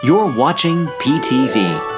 You're watching PTV.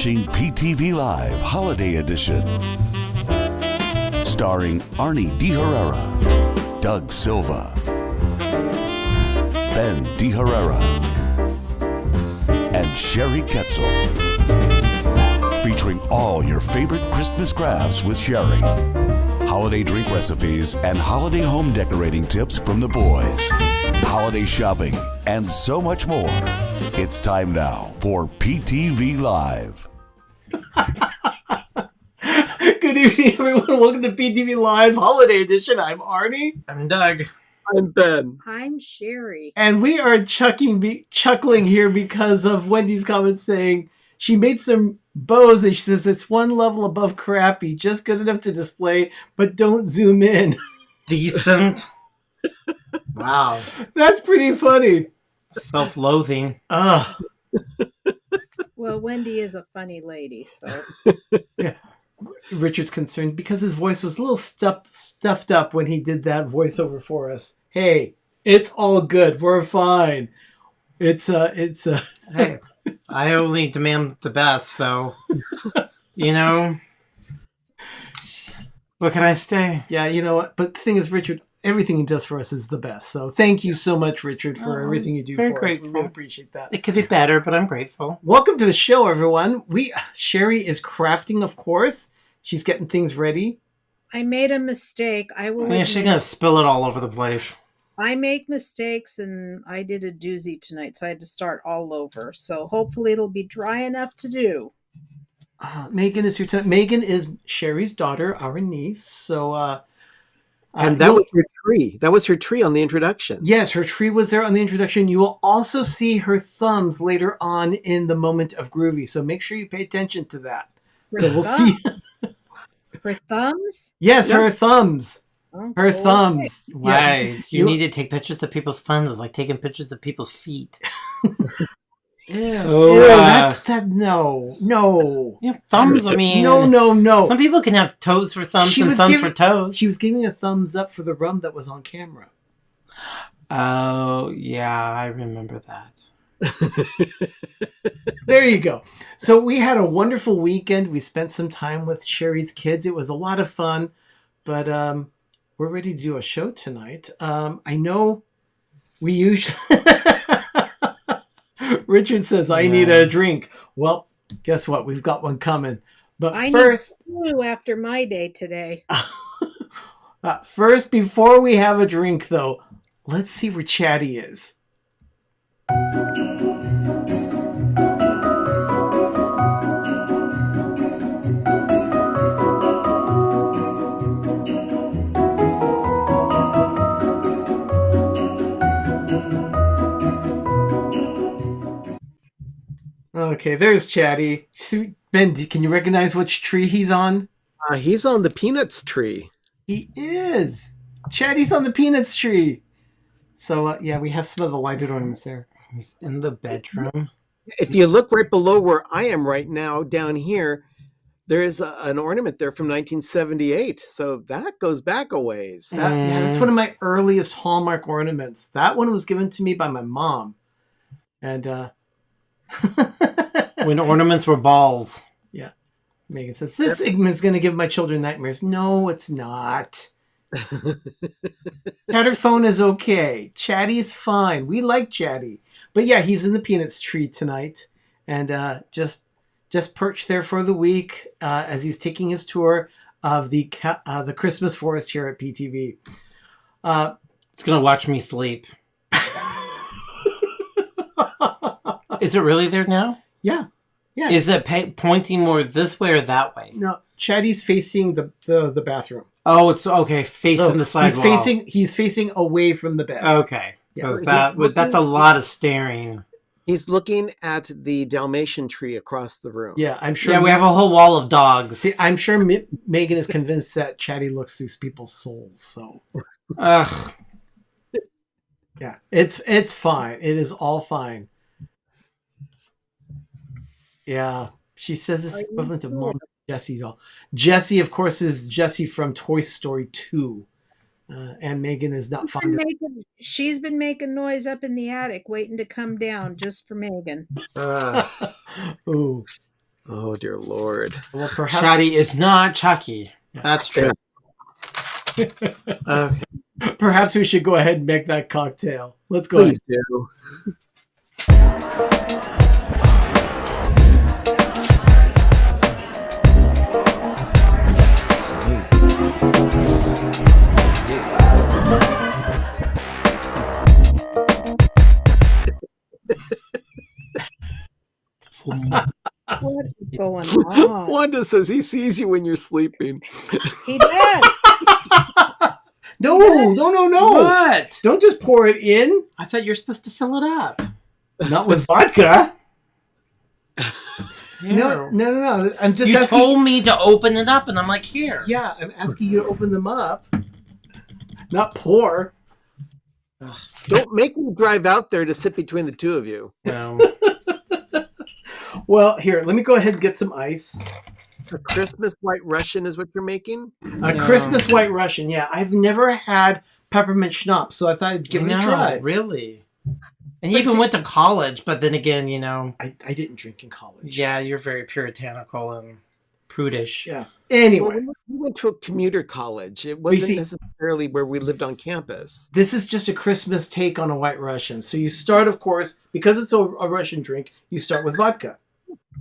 watching PTV Live Holiday Edition. Starring Arnie De Herrera, Doug Silva, Ben De Herrera, and Sherry Ketzel. featuring all your favorite Christmas crafts with Sherry, holiday drink recipes, and holiday home decorating tips from the boys, holiday shopping, and so much more. It's time now for PTV Live. Good evening, everyone. Welcome to PTV Live Holiday Edition. I'm Arnie. I'm Doug. I'm Ben. I'm Sherry. And we are chuckling here because of Wendy's comments saying she made some bows and she says it's one level above crappy, just good enough to display, but don't zoom in. Decent. Wow. That's pretty funny. Self-loathing. Ugh. Well, Wendy is a funny lady, so. Yeah. Richard's concerned because his voice was a little stuffed up when he did that voiceover for us. Hey, it's all good. We're fine. It's Hey, I only demand the best, so you know. What can I say? Yeah, you know what? But the thing is, Richard, everything he does for us is the best. So thank you so much, Richard, for everything you do very for grateful. us. We really appreciate that. It could be better, but I'm grateful. Welcome to the show, everyone. Sherry is crafting, of course. She's getting things ready. I made a mistake. I will. Yeah, she's gonna spill it all over the place. I make mistakes, and I did a doozy tonight, so I had to start all over. So hopefully it'll be dry enough to do. Megan is your turn. Megan is Sherry's daughter, our niece. So, And that was her tree. That was her tree on the introduction. yes, her tree was there on the introduction. You will also see her thumbs later on in the moment of Groovy. So make sure you pay attention to that. So we'll see. Her thumbs? Yes, Yep. her thumbs. Oh, Her boy. thumbs. Why? Yes. You need to take pictures of people's thumbs. It's like taking pictures of people's feet. Ew, Oh, that's that. No. Yeah, thumbs. I mean, No. Some people can have toes for thumbs She and was thumbs giving- for toes. She was giving a thumbs up for the rum that was on camera. Oh, yeah, I remember that. There you go. So we had a wonderful weekend. We spent some time with Sherry's kids. It was a lot of fun, but we're ready to do a show tonight. I know we usually... Richard says, I need a drink. Well, guess what? We've got one coming. But I first... need two after my day today. First, before we have a drink, though, let's see where Chatty is. Okay, there's Chatty. Ben, can you recognize which tree he's on? He's on the Peanuts tree. He is. Chatty's on the Peanuts tree. So, yeah, we have some of the lighted ornaments there. He's in the bedroom. If you look right below where I am right now, down here, there is an ornament there from 1978. So that goes back a ways. Yeah, that's one of my earliest Hallmark ornaments. That one was given to me by my mom. And, When ornaments were balls. yeah. Megan says, this segment's going to give my children nightmares. No, it's not. Chatterphone is okay. Chatty's fine. We like Chatty. But yeah, he's in the Peanuts tree tonight. And just perched there for the week as he's taking his tour of the Christmas forest here at PTV. It's going to watch me sleep. Is it really there now? Yeah. Is it pointing more this way or that way? No, Chatty's facing the bathroom. Oh, it's okay. Facing So the side wall. He's facing away from the bed. Okay. Yeah. 'Cause that's a lot of staring. He's looking at the Dalmatian tree across the room. Yeah, I'm sure. Yeah, we have a whole wall of dogs. See, I'm sure Megan is convinced that Chatty looks through people's souls. So Ugh. yeah, it's fine. It is all fine. Yeah, she says it's equivalent to Mom Jessie's doll. Jessie, of course, is Jessie from Toy Story 2. And Megan is not fond of She's been making noise up in the attic, waiting to come down just for Megan. Ooh. Oh, dear Lord. Well, perhaps Chatty is not Chucky. Yeah. That's true. Okay. perhaps we should go ahead and make that cocktail. Let's go Please ahead. do. going on? Wanda says he sees you when you're sleeping. He did. No. What? Don't just pour it in. I thought you were supposed to fill it up. Not with vodka. Here. No. I'm just You asking. told me to open it up, and I'm like, here. Yeah, I'm asking you to open them up, not pour. Don't make me drive out there to sit between the two of you. Well, here, let me go ahead and get some ice. A Christmas White Russian is what you're making? A Christmas White Russian, yeah. I've never had peppermint schnapps, so I thought I'd give it a try. Really? And you even went to college, but then again, I didn't drink in college. yeah, you're very puritanical and prudish. Yeah. Anyway, Well, we went to a commuter college. It wasn't necessarily where we lived on campus. this is just a Christmas take on a White Russian. So you start, of course, because it's a Russian drink, you start with vodka.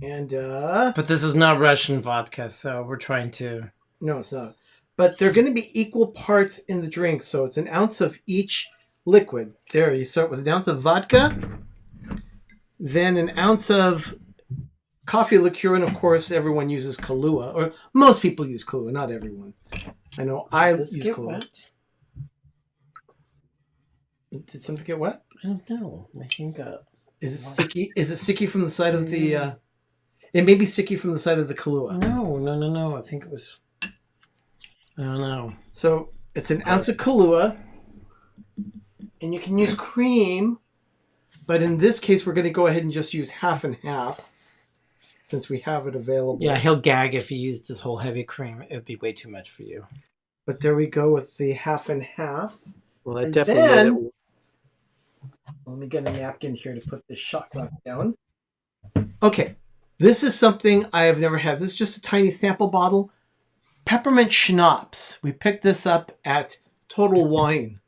And, But this is not Russian vodka, so we're trying to... no, it's not. But they're going to be equal parts in the drink. So it's an ounce of each liquid. There, you start with an ounce of vodka, then an ounce of coffee liqueur, and of course everyone uses Kahlua, or most people use Kahlua, not everyone. I know I use Kahlua. Did something get wet? I don't know. My hand got... Is it sticky? Is it sticky from the side of the? It may be sticky from the side of the Kahlua. No. I think it was... I don't know. So it's an ounce of Kahlua, and you can use cream, but in this case we're going to go ahead and just use half and half, since we have it available. Yeah, he'll gag if you used this whole heavy cream. It would be way too much for you. But there we go with the half and half. Well, I And definitely then- made it. Let me get a napkin here to put this shot glass down. Okay, this is something I have never had. This is just a tiny sample bottle. Peppermint schnapps. We picked this up at Total Wine.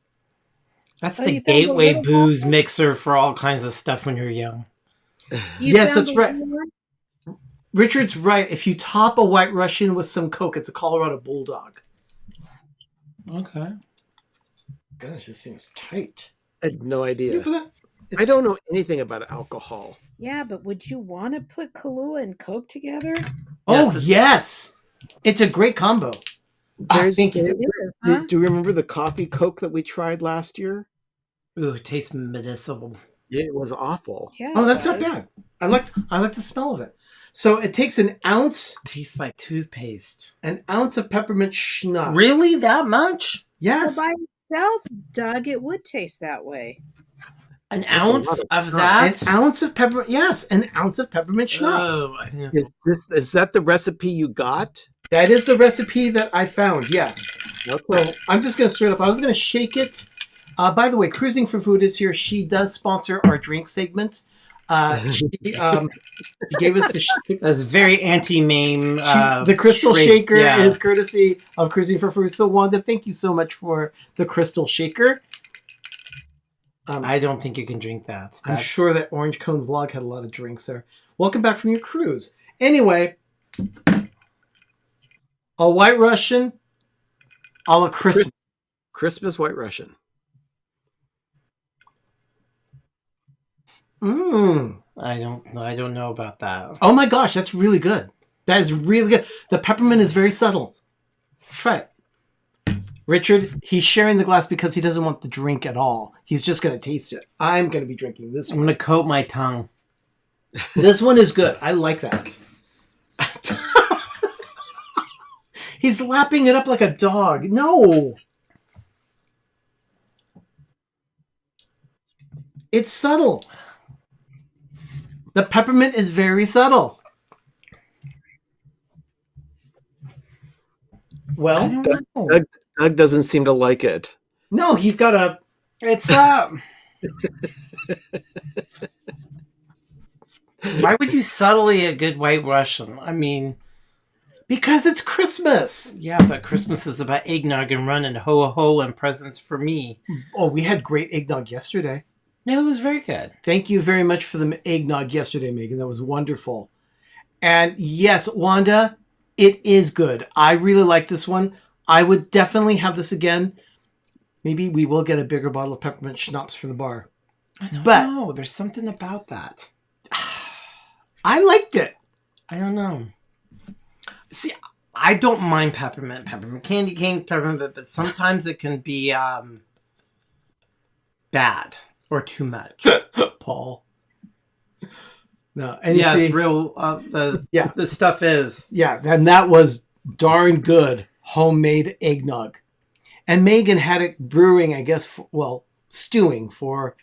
That's Oh, the you found a gateway little booze bottle? mixer for all kinds of stuff when you're young. You Yes, found that's the right. one? Richard's right. If you top a White Russian with some Coke, it's a Colorado Bulldog. Okay. Gosh, this thing's tight. I had no idea. Look at that. I don't know anything about alcohol. Yeah, but would you want to put Kahlua and Coke together? Oh, Yes, yes. It's a great combo. I There's- think It it, is, huh? Do you remember the coffee Coke that we tried last year? Ooh, it tastes medicinal. It was awful. Yeah. oh, that's it not does. bad. I like the smell of it. So it takes an ounce Tastes like toothpaste. of peppermint schnapps. Really? That much? Yes. Well, by itself, Doug, it would taste that way. An a ounce lot of of that? An ounce of peppermint. Yes, an ounce of peppermint schnapps. Oh, I think that's... Is that the recipe you got? That is the recipe that I found. Yes. Okay. So I'm just going to stir it up. I was going to shake it. By the way, Cruising for Food is here. She does sponsor our drink segment. She gave us the That's very anti-meme. the crystal trade- shaker yeah. is courtesy of Cruising for Food. So Wanda, thank you so much for the crystal shaker. I don't think you can drink that. I'm That's- sure that Orange Cone Vlog had a lot of drinks there. Welcome back from your cruise. Anyway, a White Russian a la Christmas. Christmas White Russian. I don't know about that. Oh my gosh, that's really good. That is really good. The peppermint is very subtle. Try it. Richard, he's sharing the glass because he doesn't want the drink at all. He's just going to taste it. I'm going to be drinking this I'm one. gonna coat my tongue. This one is good. I like that. He's lapping it up like a dog. No. It's subtle. The peppermint is very subtle. Well, I don't know. Doug doesn't seem to like it. no, he's got a... It's Why would you subtly a good White Russian? I mean, Because it's Christmas. yeah, but Christmas is about eggnog and run and ho ho and presents for me. Oh, we had great eggnog yesterday. No, it was very good. Thank you very much for the eggnog yesterday, Megan. That was wonderful. And yes, Wanda, it is good. I really like this one. I would definitely have this again. Maybe we will get a bigger bottle of peppermint schnapps for the bar. I don't But- know. There's something about that. I liked it. I don't know. See, I don't mind peppermint candy cane, peppermint, but sometimes it can be bad or too much. Paul. No, and you Yes, see, real. The stuff is. yeah, and that was darn good homemade eggnog. And Megan had it brewing, I guess, stewing for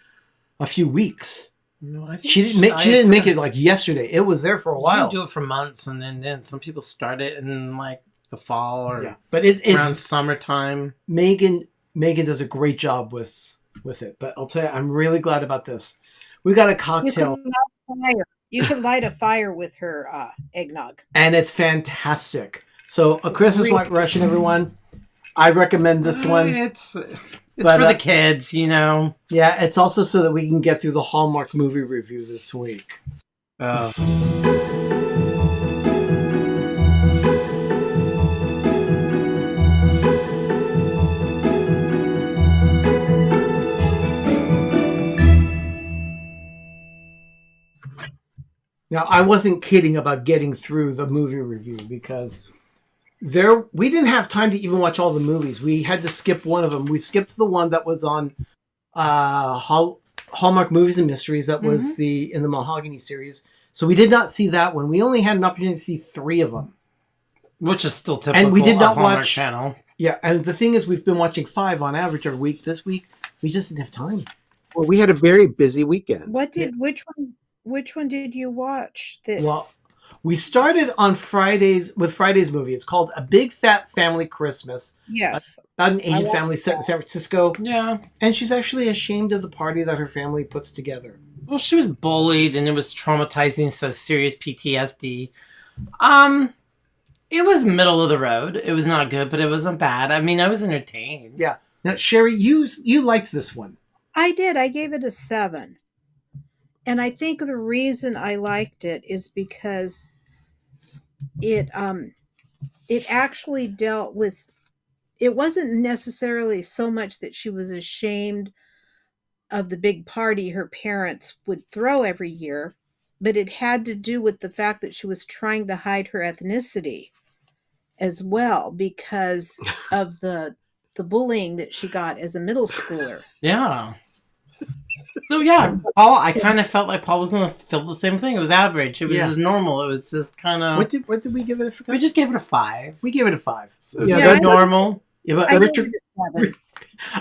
a few weeks. No, I think She didn't make it like yesterday. It was there for a You while. can do it for months, and then some people start it in like the fall or Yeah, but around it's summertime. Megan does a great job with it. But I'll tell you, I'm really glad about this. We got a cocktail, You can light a fire with her eggnog. and it's fantastic. So a Christmas White Russian, everyone. I recommend this one. It's But, for the kids, you know. Yeah, it's also so that we can get through the Hallmark movie review this week. Now, I wasn't kidding about getting through the movie review because we didn't have time to even watch all the movies. We had to skip one of them. We skipped the one that was on Hallmark Movies and Mysteries. That was in the Mahogany series. So we did not see that one. We only had an opportunity to see 3 of them. Which is still typical And we did not of Hallmark watch Channel. Yeah, and the thing is, we've been watching 5 on average every week. This week, we just didn't have time. Well, we had a very busy weekend. Which one did you watch? Well, we started on Friday's movie. It's called A Big Fat Family Christmas. Yes. About an Asian family set in San Francisco. Yeah. And she's actually ashamed of the party that her family puts together. Well, she was bullied and it was traumatizing, so serious PTSD. It was middle of the road. It was not good, but it wasn't bad. I mean, I was entertained. Yeah. Now, Sherry, you liked this one. I did. I gave it a 7. And I think the reason I liked it is because it actually dealt with, it wasn't necessarily so much that she was ashamed of the big party her parents would throw every year, but it had to do with the fact that she was trying to hide her ethnicity as well because of the bullying that she got as a middle schooler. Yeah. So yeah, Paul, I kind of felt like Paul was going to feel the same thing. It was average. It was just normal. It was just kind of... What did we give it? We just gave it a 5. We gave it a 5. So normal. Yeah, but I Richard, gave it a 7.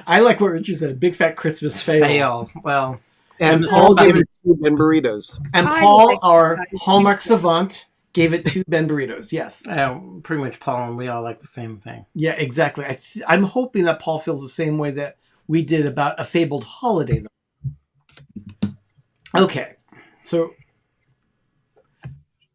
I like what Richard said. Big fat Christmas fail. Well, And Paul gave it 2 Ben burritos. And I Paul, like our that. Hallmark savant, gave it 2 Ben burritos. Yes. pretty much Paul and we all like the same thing. Yeah, exactly. I'm hoping that Paul feels the same way that we did about A Fabled Holiday. Okay, so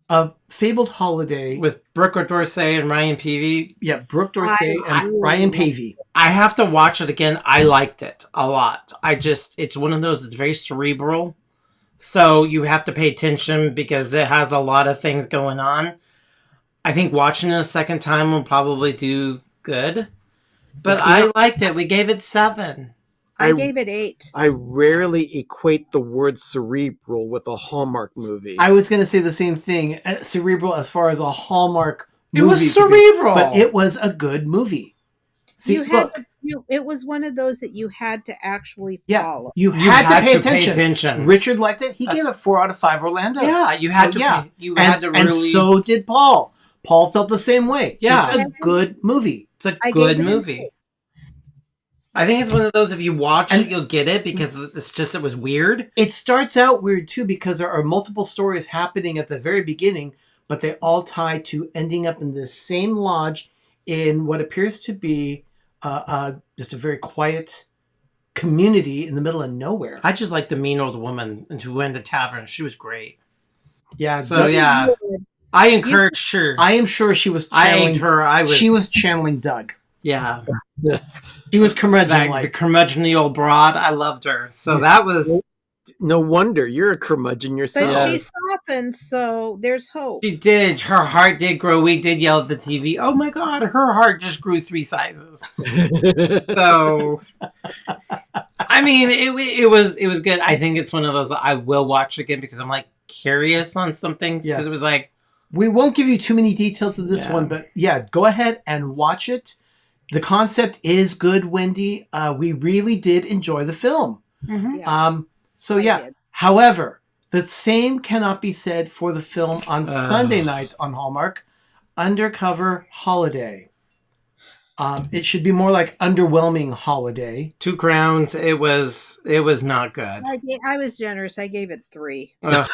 A Fabled Holiday With Brooke Dorsey and Ryan Peavy, yeah, Brooke Dorsey and Ryan Pavey. I have to watch it again. I liked it a lot. It's one of those that's very cerebral. So you have to pay attention because it has a lot of things going on. I think watching it a second time will probably do good. But I liked it. We gave it 7. I gave it 8. I rarely equate the word cerebral with a Hallmark movie. I was going to say the same thing. Cerebral as far as a Hallmark It movie. was cerebral. But it was a good movie. See, It was one of those that you had to actually yeah, follow. you had to pay pay attention. attention. Richard liked it. He gave it 4 out of 5 Orlandos. Yeah, you had to. Yeah. You had to really. And so did Paul. Paul felt the same way. Yeah. It's a good movie. It's a I good gave it an movie. 8. I think it's one of those, if you watch it, you'll get it because it was weird. It starts out weird too because there are multiple stories happening at the very beginning, but they all tie to ending up in this same lodge in what appears to be just a very quiet community in the middle of nowhere. I just like the mean old woman who went to tavern. She was great. Yeah. So yeah, I encouraged her. I am sure she was I channeling aimed her. She was channeling Doug. Yeah. She was curmudgeon The like. curmudgeon old broad. I loved her. So that was. No wonder you're a curmudgeon yourself. But she softened, so there's hope. She did. Her heart did grow. We did yell at the TV. Oh my God, her heart just grew 3 sizes. So, I mean, it was good. I think it's one of those I will watch again because I'm like curious on some things because it was like, we won't give you too many details of this Yeah. one, but yeah, go ahead and watch it. The concept is good, Wendy. We really did enjoy the film. Yeah, So I yeah. did. However, the same cannot be said for the film on Sunday night on Hallmark, Undercover Holiday. It should be more like Underwhelming Holiday. 2 crowns. It was not good. I was generous. I gave it 3. Ugh.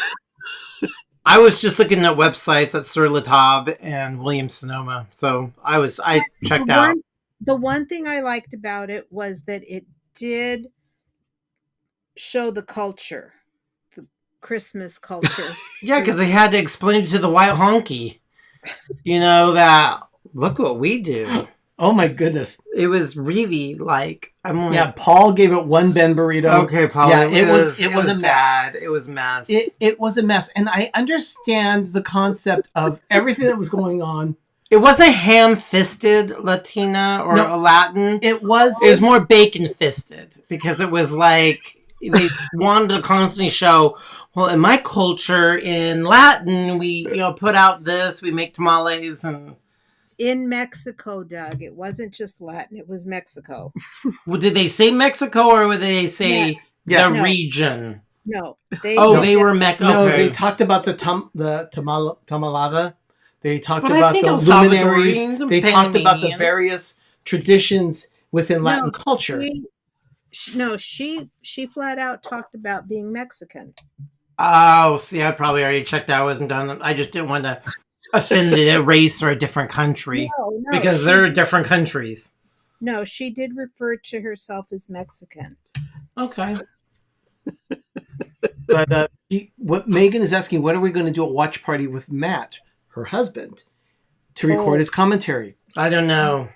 I was just looking at websites at Sur La Table and Williams Sonoma, so I checked out. The one thing I liked about it was that it did show the culture, the Christmas culture. Yeah, because they had to explain it to the white honky. That look what we do. Oh my goodness. It was really like Yeah, Paul gave it 1 Ben burrito. Okay, Paul. Yeah, it was a mess. Bad. It was a mess. It was a mess. And I understand the concept of everything that was going on. It wasn't ham-fisted Latina or No, a Latin. It was more bacon-fisted because it was like they wanted to constantly show, well, in my culture, in Latin, we put out this, we make tamales and. In Mexico, Doug, it wasn't just Latin; it was Mexico. Well, did they say Mexico or would they say Yeah. the No. region? No, They were Mexico. No, Okay. they talked about the tamalada. They talked But I about think the El luminaries. Salvadorians and They talked about the Panamanians. various traditions within Latin culture. She flat out talked about being Mexican. Oh, see, I probably already checked out. I wasn't done. I just didn't want to offend a race or a different country No, because they're different countries. No, she did refer to herself as Mexican. Okay. But what Megan is asking, when are we going to do a watch party with Matt, her husband, to record his commentary? I don't know.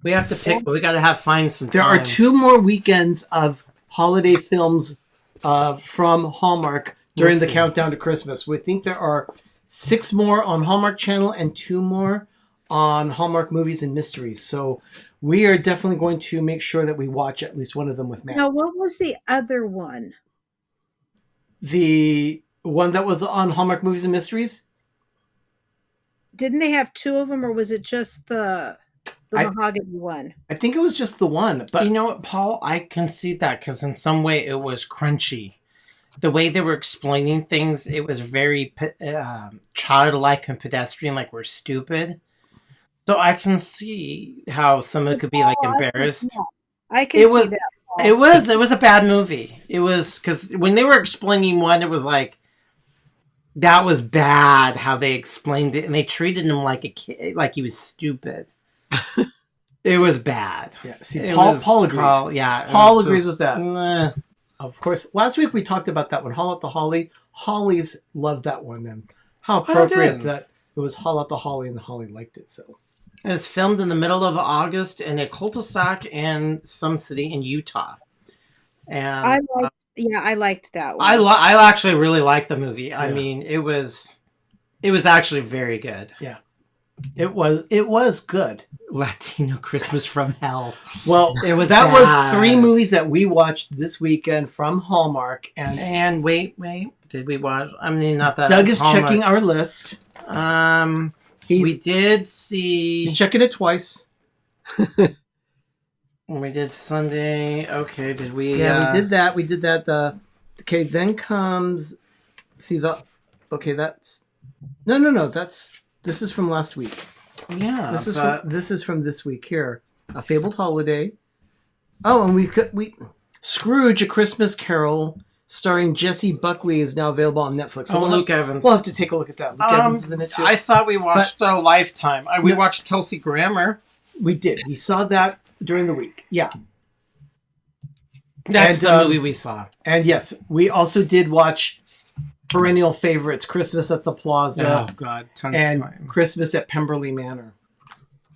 We have to pick, but we got to find some There time. are 2 more weekends of holiday films from Hallmark during the countdown to Christmas. We think there are 6 more on Hallmark Channel and 2 more on Hallmark Movies and Mysteries. So we are definitely going to make sure that we watch at least one of them with Matt. Now, what was the other one? The one that was on Hallmark Movies and Mysteries? Didn't they have 2 of them, or was it just the mahogany one? I think it was just the one. But You know what, Paul? I can see that because in some way it was crunchy. The way they were explaining things, it was very childlike and pedestrian, like we're stupid. So I can see how someone could be like embarrassed. I can It see was- that. It was a bad movie. It was because when they were explaining one, it was like that was bad how they explained it, and they treated him like a kid, like he was stupid. It was bad. yeah, see, It Paul was- agrees. it Paul was agrees just, with that. meh. Of course, last week we talked about that one, Haul at the Holly. Hollies loved that one, and how I appropriate did. that it was Haul at the Holly, and the Holly liked it. So It was filmed in the middle of August in a cul-de-sac in some city in Utah. And I liked that one. I actually really liked the movie. I Yeah. mean, it was actually very good. it was good. Latino Christmas from Hell. Well, It was that bad. was 3 movies that we watched this weekend from Hallmark, and And wait, did we watch? I mean, not that Doug is Hallmark. checking our list. We did see. He's checking it twice. We did Sunday. Okay, did we? Yeah, we did that. We did that. Okay, then comes. See the. Okay, that's. No. This is from last week. Yeah, This is from this week here. A Fabled Holiday. Oh, and we Scrooge: A Christmas Carol, starring Jesse Buckley, is now available on Netflix. So Luke Evans. We'll have to take a look at that. Luke Evans is in it too. I thought we watched a Lifetime. We No. watched Kelsey Grammer. We did. We saw that during the week. Yeah. That's And, the movie we saw. And yes, we also did watch perennial favorites, Christmas at the Plaza Oh God, tons and of time. Christmas at Pemberley Manor.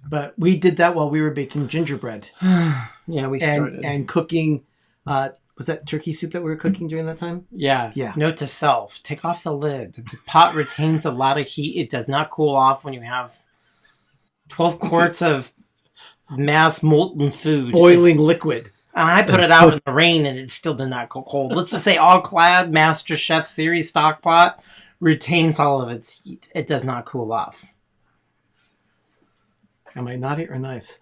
But we did that while we were baking gingerbread Yeah, we started. and cooking. Was that turkey soup that we were cooking during that time? Yeah. Yeah. Note to self: take off the lid. The pot retains a lot of heat. It does not cool off when you have 12 quarts of mass molten food. Boiling liquid. I put it out in the rain and it still did not go cold. Let's just say All Clad Master Chef Series stock pot retains all of its heat. It does not cool off. Am I naughty or nice?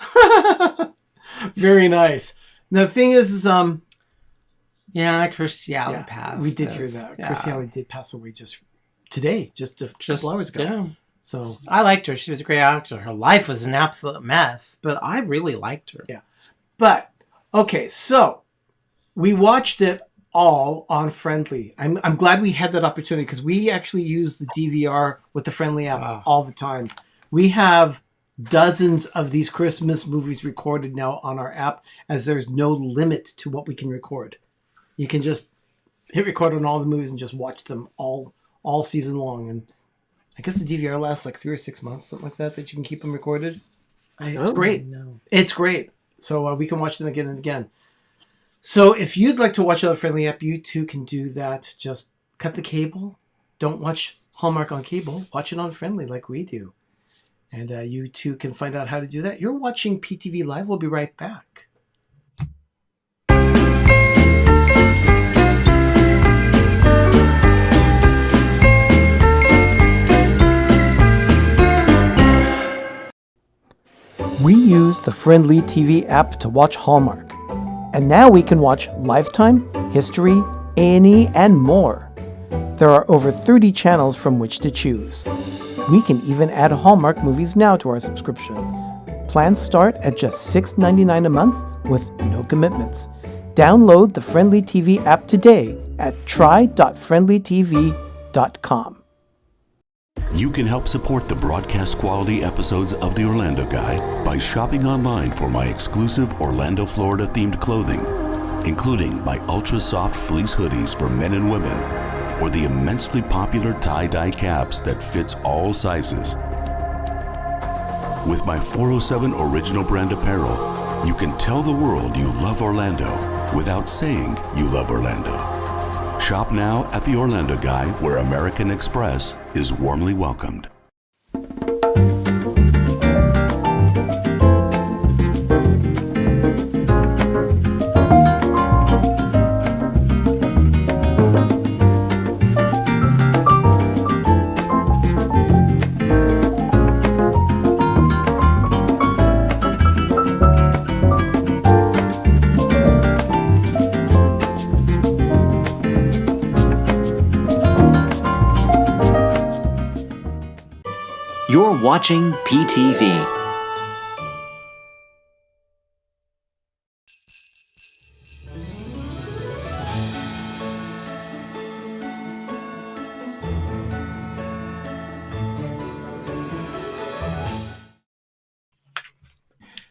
Very nice. The thing is Yeah, Kirstie Alley passed. we did hear that. Yeah. Kirstie Alley did pass away just today, just a couple hours ago. Yeah. So I liked her. She was a great actor. Her life was an absolute mess, but I really liked her. Yeah. But okay, so we watched it all on Friendly. I'm glad we had that opportunity because we actually use the DVR with the Friendly app all the time. We have dozens of these Christmas movies recorded now on our app, as there's no limit to what we can record. You can just hit record on all the movies and just watch them all season long. And I guess the DVR lasts like 3 or 6 months, something like that you can keep them recorded. It's great. No. It's great. So we can watch them again and again. So if you'd like to watch on the Friendly app, you too can do that. Just cut the cable. Don't watch Hallmark on cable. Watch it on Friendly like we do. And you too can find out how to do that. You're watching PTV Live. We'll be right back. We use the Friendly TV app to watch Hallmark. And now we can watch Lifetime, History, A&E, and more. There are over 30 channels from which to choose. We can even add Hallmark movies now to our subscription. Plans start at just $6.99 a month with no commitments. Download the Friendly TV app today at try.friendlytv.com. You can help support the broadcast quality episodes of The Orlando Guide by shopping online for my exclusive Orlando, Florida themed clothing, including my ultra soft fleece hoodies for men and women, or the immensely popular tie-dye caps that fits all sizes. With my 407 original brand apparel, you can tell the world you love Orlando without saying you love Orlando. Shop now at the Orlando Guide, where American Express is warmly welcomed. You're watching PTV.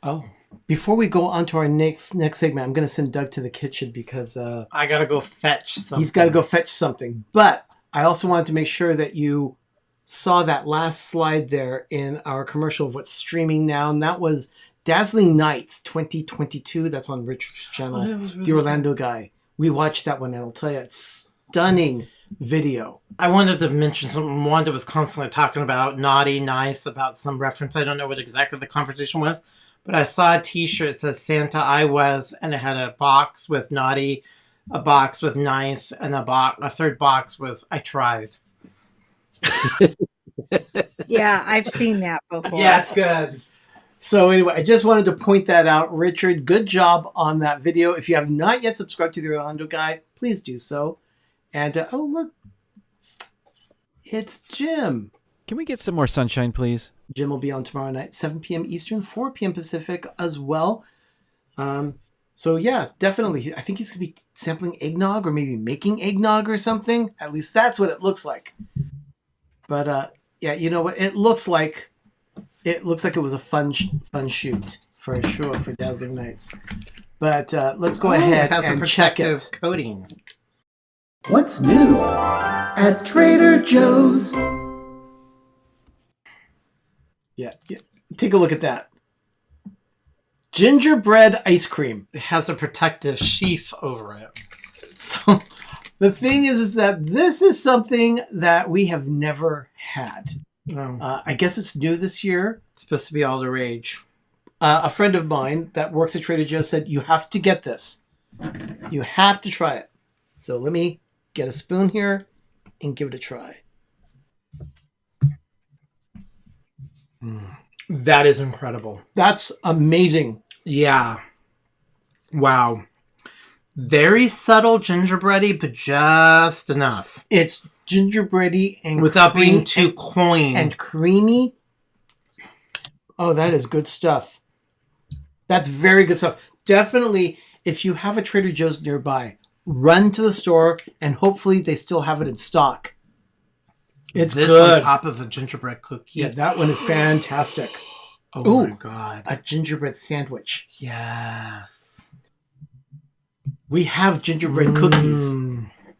Oh, before we go on to our next segment, I'm going to send Doug to the kitchen because I gotta go fetch something. he's got to go fetch something. But I also wanted to make sure that you saw that last slide there in our commercial of what's streaming now, and that was Dazzling Nights 2022. That's on Richard's channel, The Orlando Guy. We watched that one, and I'll tell you, it's stunning video. I wanted to mention something. Wanda was constantly talking about naughty, nice, about some reference. I don't know what exactly the conversation was, but I saw a t-shirt that says Santa I Was, and it had a box with naughty, a box with nice, and a third box was I tried. Yeah, I've seen that before. Yeah, it's good. So anyway, I just wanted to point that out. Richard, good job on that video. If you have not yet subscribed to The Orlando Guy, please do so. And, oh, look, it's Jim. Can we get some more sunshine, please? Jim will be on tomorrow night, 7 p.m. Eastern, 4 p.m. Pacific as well. So, yeah, definitely. I think he's going to be sampling eggnog or maybe making eggnog or something. At least that's what it looks like. But, yeah, you know what? It looks like it was a fun shoot for sure for Dazzling Nights. But let's go ahead It has and a check protective it. coating. What's new at Trader Joe's? Yeah, take a look at that. Gingerbread ice cream. It has a protective sheath over it. So the thing is that this is something that we have never had. I guess it's new this year. It's supposed to be all the rage. A friend of mine that works at Trader Joe's said, you have to get this. You have to try it. So let me get a spoon here and give it a try. That is incredible. That's amazing. Yeah. Wow. Very subtle gingerbready, but just enough. It's gingerbready and Without being too cloying. and creamy. Oh, that is good stuff. That's very good stuff. Definitely, if you have a Trader Joe's nearby, run to the store and hopefully they still have it in stock. It's this good. on top of a gingerbread cookie. Yeah, that one is fantastic. Oh Ooh, my god. a gingerbread sandwich. Yes. We have gingerbread cookies.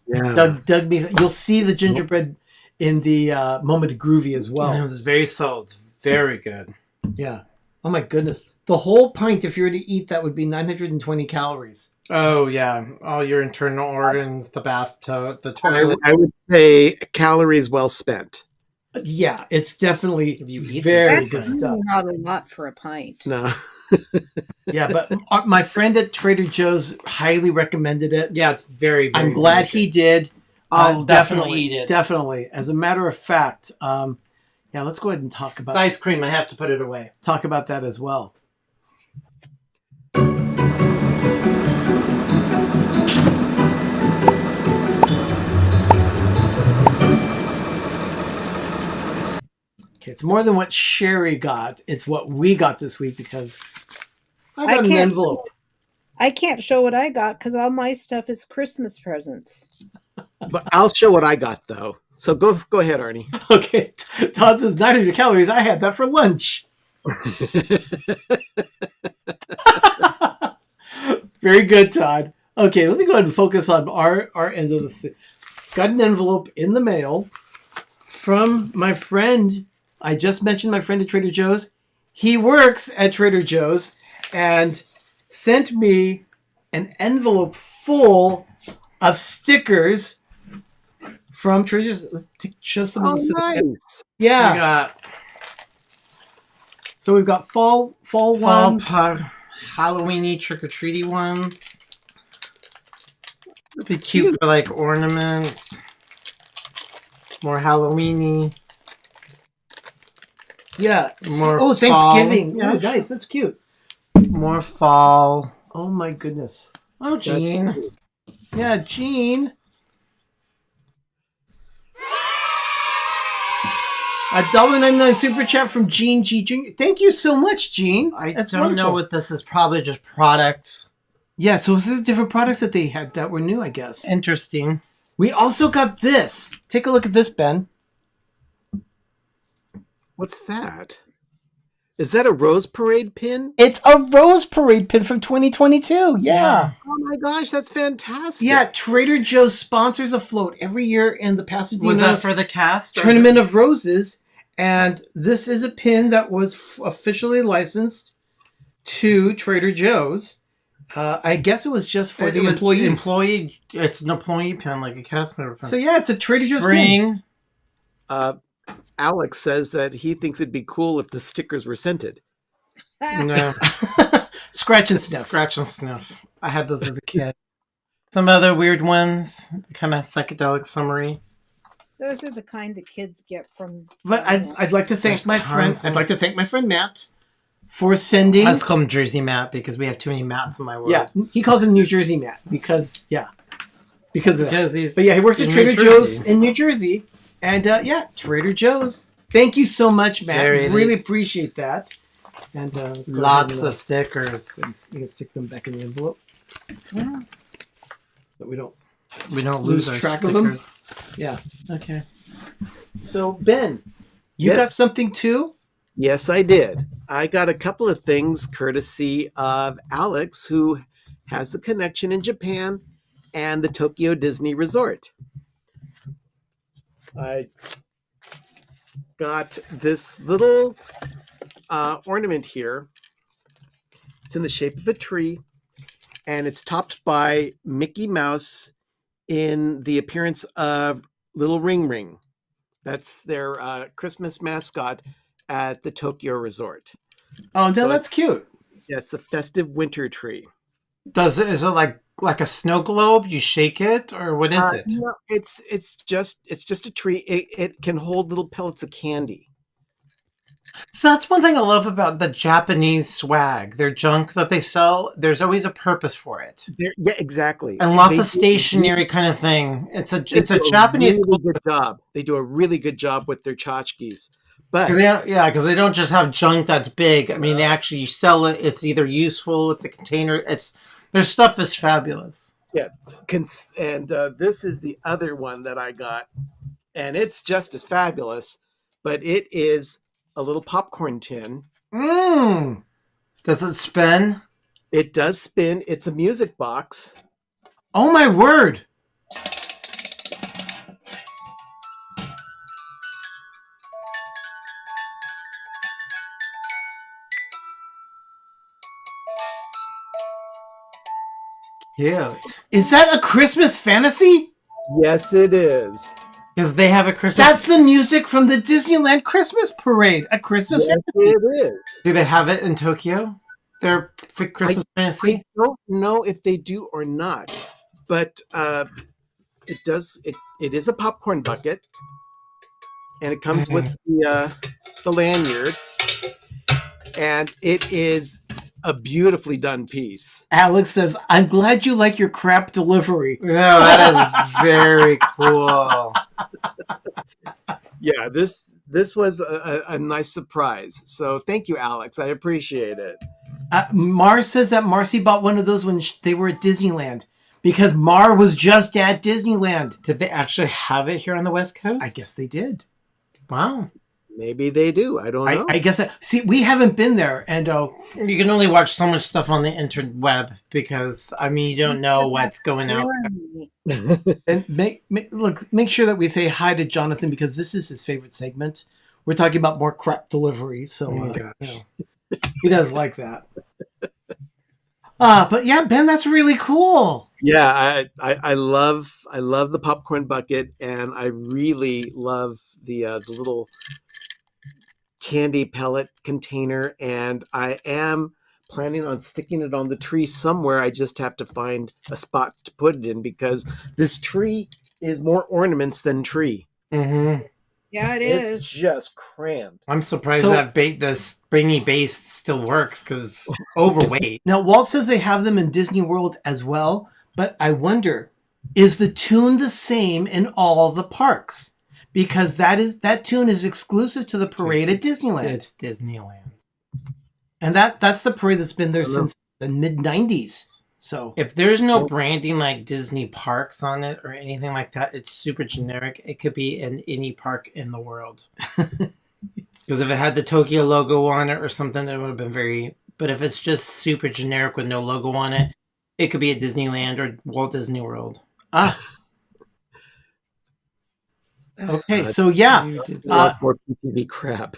Yeah. Doug, you'll see the gingerbread in the Moment Groovy as well. And it was very subtle. It's very good. Yeah. Oh my goodness. The whole pint, if you were to eat that, would be 920 calories. Oh yeah. All your internal organs, the bathtub, the toilet. I would say calories well spent. Yeah, it's definitely If you eat very this good thing. stuff. Not a lot for a pint. No. Yeah, but my friend at Trader Joe's highly recommended it. Yeah, it's very, very I'm glad very he good. did. I'll definitely eat it. Definitely. As a matter of fact, yeah, let's go ahead and talk It's about ice cream. I have to put it away. that as well. Okay, it's more than what Sherry got. It's what we got this week because I got an envelope. I can't show what I got because all my stuff is Christmas presents. But I'll show what I got though. So go ahead, Arnie. Okay, Todd says 900 calories. I had that for lunch. Very good, Todd. Okay, let me go ahead and focus on our end of the thing. Got an envelope in the mail from my friend. I just mentioned my friend at Trader Joe's. He works at Trader Joe's and sent me an envelope full of stickers from Trader Joe's. Let's show some of the Nice. Yeah. We got So we've got fall ones. Halloweeny trick-or-treaty ones. It'd be cute for like ornaments. More Halloweeny. Yeah. More Oh, Thanksgiving. fall. Oh, nice. That's cute. More fall. Oh my goodness. Oh, Jean. Yeah, Jean. $1.99 super chat from Jean G. Jr. Thank you so much, Jean. I That's don't wonderful. know what this is. Probably just product. Yeah, so these are the different products that they had that were new, I guess. Interesting. We also got this. Take a look at this, Ben. What's that? Is that a Rose Parade pin? It's a Rose Parade pin from 2022. Yeah. Oh my gosh, that's fantastic. Yeah, Trader Joe's sponsors a float every year in the Pasadena Was that for the cast? or- Tournament of Roses, and this is a pin that was officially licensed to Trader Joe's. I guess it was just for the It was employees. It's an employee pin, like a cast member pin. So yeah, it's a Trader Joe's pin. Spring. Alex says that he thinks it'd be cool if the stickers were scented. No. Scratch and sniff. Scratch and sniff. I had those as a kid. Some other weird ones, kind of psychedelic summary. Those are the kind the kids get from. But I'd like to thank There's my tons friend. of I'd like to thank my friend Matt for sending. I just call him Jersey Matt because we have too many Matts in my world. Yeah, he calls him New Jersey Matt because of that. Because he's But yeah, he works at in Trader New Joe's Jersey. in New Jersey, and yeah, Trader Joe's. Thank you so much, Matt. There it Really is. appreciate that. And let's go Lots ahead and, of stickers. you can stick them back in the envelope. Yeah. So we don't. We don't Lose lose our track of them? stickers. Yeah. Okay. So Ben, you Yes. got something too? Yes, I did. I got a couple of things courtesy of Alex, who has a connection in Japan and the Tokyo Disney Resort. I got this little ornament here. It's in the shape of a tree, and it's topped by Mickey Mouse in the appearance of Little Ring Ring. That's their Christmas mascot at the Tokyo Resort. Oh, no, So that's cute. Yeah, it's the festive winter tree. Is it like a snow globe? You shake it, or what is it? No, it's just a tree. It can hold little pellets of candy. So that's one thing I love about the Japanese swag. Their junk that they sell, there's always a purpose for it. Yeah, exactly. And lots They of do- stationary kind of thing. It's a they do Japanese really culture. good job. They do a really good job with their tchotchkes. But Because they don't just have junk that's big. I mean, they actually sell it. It's either useful, it's a container. Their stuff is fabulous. yeah, this is the other one that I got, and it's just as fabulous. But it is a little popcorn tin. Mmm. Does it spin? It does spin. It's a music box. Oh my word. Cute. Is that a Christmas fantasy? Yes, it is. Because they have a Christmas. That's the music from the Disneyland Christmas parade. A Christmas Yes, fantasy. it is. Do they have it in Tokyo? Their Christmas I fantasy? don't know if they do or not, but it does. It is a popcorn bucket, and it comes with the lanyard, and it is a beautifully done piece. Alex says, I'm glad you like your crap delivery. Yeah, that is very cool. Yeah, this was a nice surprise. So thank you, Alex. I appreciate it. Mar says that Marcy bought one of those when they were at Disneyland because Mar was just at Disneyland. Did they actually have it here on the West Coast? I guess they did. Wow. Maybe they do. I don't know. I guess that. See, we haven't been there, and You can only watch so much stuff on the interweb because, I mean, you don't know what's going out there. and make sure that we say hi to Jonathan because this is his favorite segment. We're talking about more crap delivery, so he does like that. But yeah, Ben, that's really cool. Yeah, I love the popcorn bucket, and I really love the little candy pellet container, and I am planning on sticking it on the tree somewhere. I just have to find a spot to put it in because this tree is more ornaments than tree. Mm-hmm. Yeah, it It's is. just crammed. I'm surprised So- that the springy base still works because it's overweight. Now, Walt says they have them in Disney World as well, but I wonder, is the tune the same in all the parks? Because that tune is exclusive to the parade at Disneyland. It's Disneyland. And that's the parade that's been there since the mid-90s. So If there's no branding like Disney parks on it or anything like that, it's super generic. It could be in any park in the world. Because if it had the Tokyo logo on it or something, it would have been very... But if it's just super generic with no logo on it, it could be at Disneyland or Walt Disney World. Okay, so yeah. Lots more PTV crap.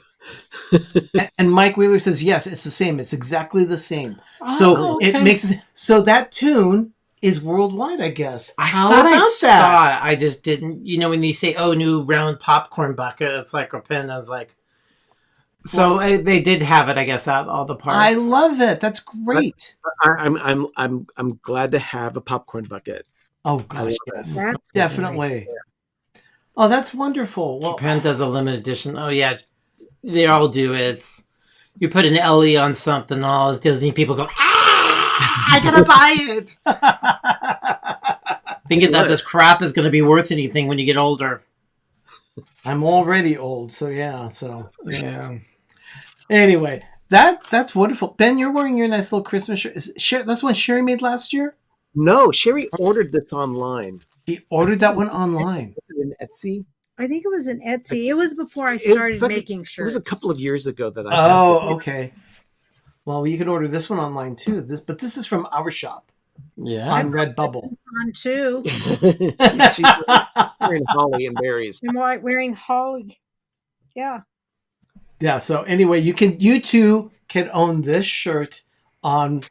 And Mike Wheeler says, yes, it's the same. It's exactly the same. Oh, So okay. it makes it, so that tune is worldwide, I guess. How How about about saw that? it. I just didn't. You know, when you say, "Oh, new round popcorn bucket," it's like a pin. I was like, so they did have it, I guess, at all the parks. I love it. That's great. I'm glad to have a popcorn bucket. Oh gosh, yes, That's definitely. Oh, that's wonderful. Well, Japan does a limited edition. Oh yeah, they all do. It's you put an LE on something, all as Disney people go, "Ah, I gotta buy it," thinking that this crap is going to be worth anything when you get older. I'm already old, so yeah. So Yeah. anyway, that's wonderful. Ben, you're wearing your nice little Christmas shirt. That's one Sherry made last year. No, Sherry ordered this online. She ordered that one online. Was it in Etsy? I think it was an Etsy. It was before I started It's like- making It shirts. was a couple of years ago that I. Oh, okay. Well, you could order this one online too. But this is from our shop Yeah. on Redbubble. on too. She's wearing holly and berries. I'm wearing holly. Yeah. Yeah. So anyway, you too can own this shirt on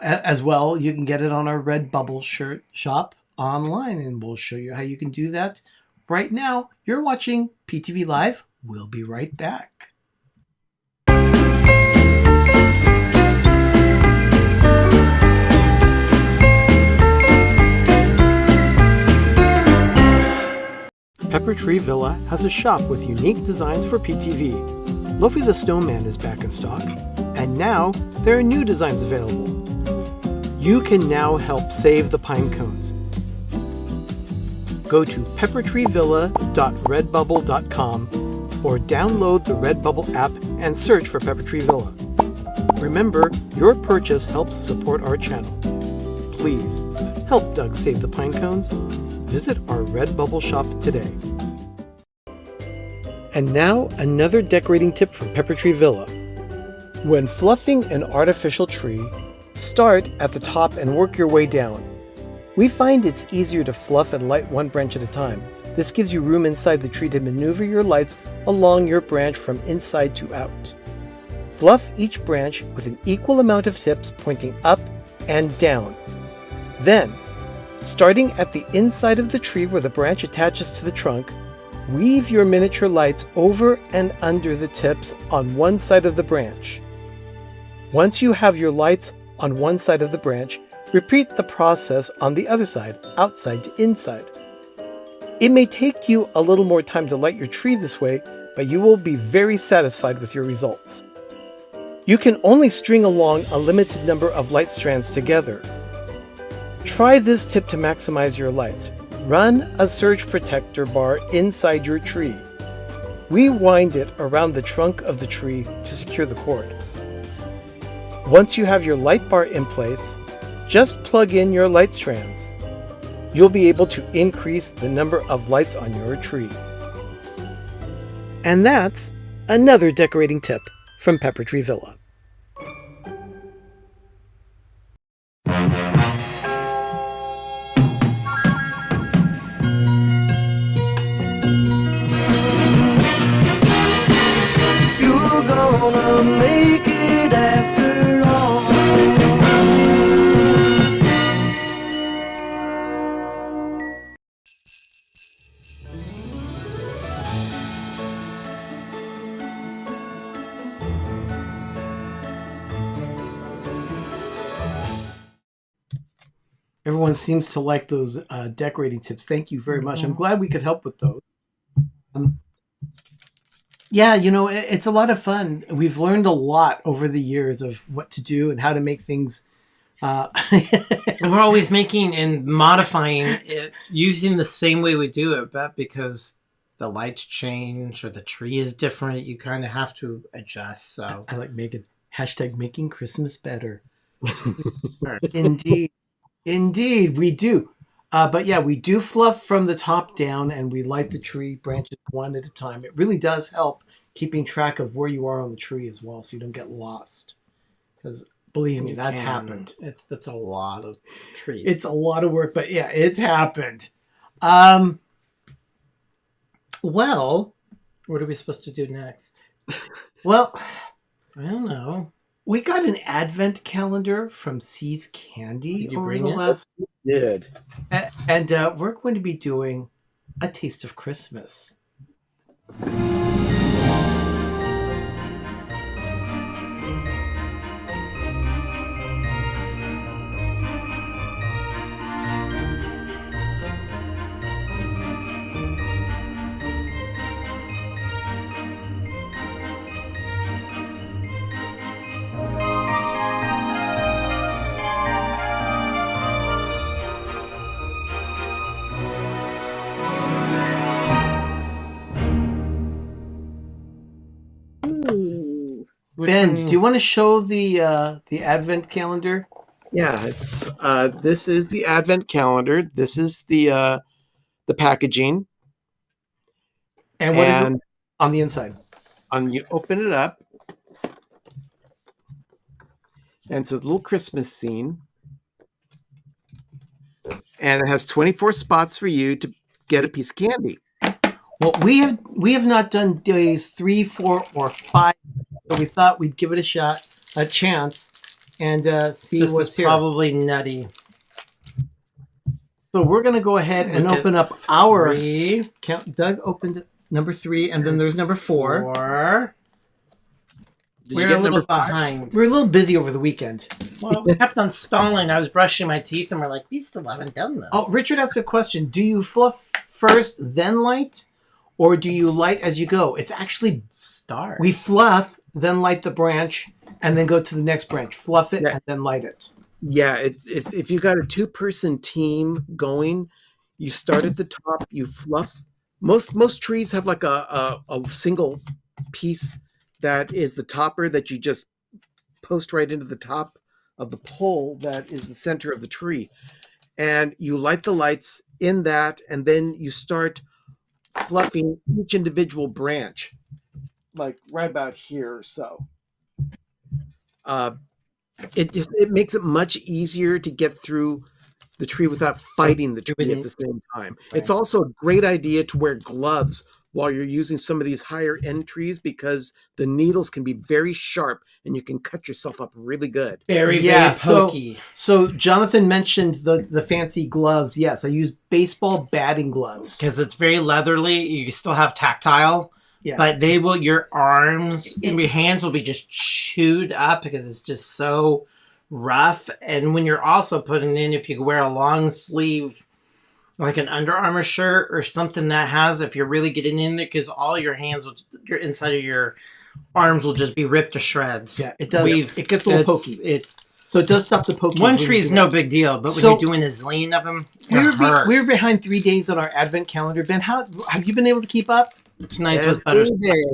as well. You can get it on our Redbubble shirt shop online, and we'll show you how you can do that right now. You're watching PTV Live. We'll be right back. Pepper Tree Villa has a shop with unique designs for PTV. Luffy the Snowman is back in stock, and now there are new designs available. You can now help save the pine cones. Go to peppertreevilla.redbubble.com or download the Redbubble app and search for Pepper Tree Villa. Remember, your purchase helps support our channel. Please, help Doug save the pine cones. Visit our Redbubble shop today. And now, another decorating tip from Pepper Tree Villa. When fluffing an artificial tree, start at the top and work your way down. We find it's easier to fluff and light one branch at a time. This gives you room inside the tree to maneuver your lights along your branch from inside to out. Fluff each branch with an equal amount of tips pointing up and down. Then, starting at the inside of the tree where the branch attaches to the trunk, weave your miniature lights over and under the tips on one side of the branch. Once you have your lights on one side of the branch, repeat the process on the other side, outside to inside. It may take you a little more time to light your tree this way, but you will be very satisfied with your results. You can only string along a limited number of light strands together. Try this tip to maximize your lights. Run a surge protector bar inside your tree. Rewind it around the trunk of the tree to secure the cord. Once you have your light bar in place, just plug in your light strands. You'll be able to increase the number of lights on your tree. And that's another decorating tip from Pepper Tree Villa. You're gonna make it after all. Everyone seems to like those decorating tips. Thank you very much. I'm glad we could help with those. Yeah, you know, it's a lot of fun. We've learned a lot over the years of what to do and how to make things. And we're always making and modifying it using the same way we do it, but because the lights change or the tree is different, you kind of have to adjust. So I like making #making Christmas better. Indeed. Indeed, we do. But yeah, we do fluff from the top down and we light the tree branches one at a time. It really does help keeping track of where you are on the tree as well so you don't get lost. Because believe me, that's happened. That's a lot of trees. It's a lot of work, but yeah, it's happened. Well, what are we supposed to do next? Well, I don't know. We got an advent calendar from C's Candy. Did you over bring the it? last Did. And we're going to be doing a taste of Christmas. Ben, do you want to show the advent calendar? Yeah, it's this is the advent calendar. This is the packaging. And what is it on the inside? You open it up, and it's a little Christmas scene. And it has 24 spots for you to get a piece of candy. Well, we have not done days 3, 4, or 5, so we thought we'd give it a chance, and see this what's is here. Probably nutty. So we're gonna go ahead and Look open at up our 3. count. Doug opened number 3, and then there's number 4. 4. Did you We're get a little number 5? behind. We're a little busy over the weekend. Well, we kept on stalling. I was brushing my teeth, and we're like, we still haven't done this. Oh, Richard asked a question. Do you fluff first, then light? Or do you light as you go? It's actually stars. We fluff, then light the branch, and then go to the next branch. Fluff it, Yeah. and then light it. Yeah, if you got a 2-person team going, you start at the top, you fluff. Most trees have like a single piece that is the topper that you just post right into the top of the pole that is the center of the tree. And you light the lights in that, and then you start fluffing each individual branch, like right about here or so. It makes it much easier to get through the tree without fighting the tree at the same time. It's also a great idea to wear gloves while you're using some of these higher end trees, because the needles can be very sharp and you can cut yourself up really good. very so pokey. so Jonathan mentioned the fancy gloves. Yes, I use baseball batting gloves. Because it's very leathery. You still have tactile. Yeah. But they will, your arms and your hands will be just chewed up because it's just so rough. And when you're also putting in, if you wear a long sleeve, like an Under Armour shirt or something that has, if you're really getting in there, because all your hands, your inside of your arms will just be ripped to shreds. Yeah, it does. It gets a little pokey. So it does stop the poking. One tree is no big deal, but when you're doing a zillion of them, we were behind 3 days on our advent calendar. Ben, how have you been able to keep up? It's nice with butter.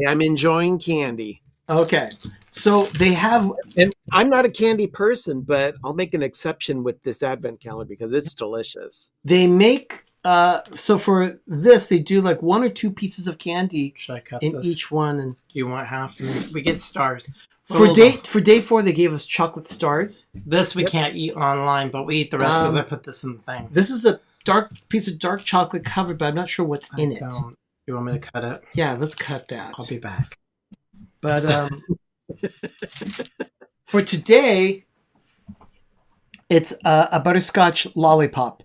I'm enjoying candy. Okay, so they have, and I'm not a candy person, but I'll make an exception with this advent calendar because it's delicious. They make so for this they do like 1 or 2 pieces of candy Should I cut in this? each one, and You want half? And we get stars. for day 4 they gave us chocolate stars. This we can't eat online, but we eat the rest because I put this in the thing. This is a piece of dark chocolate covered, but I'm not sure what's in it. You want me to cut it? Yeah, let's cut that. I'll be back. But for today, it's a butterscotch lollipop.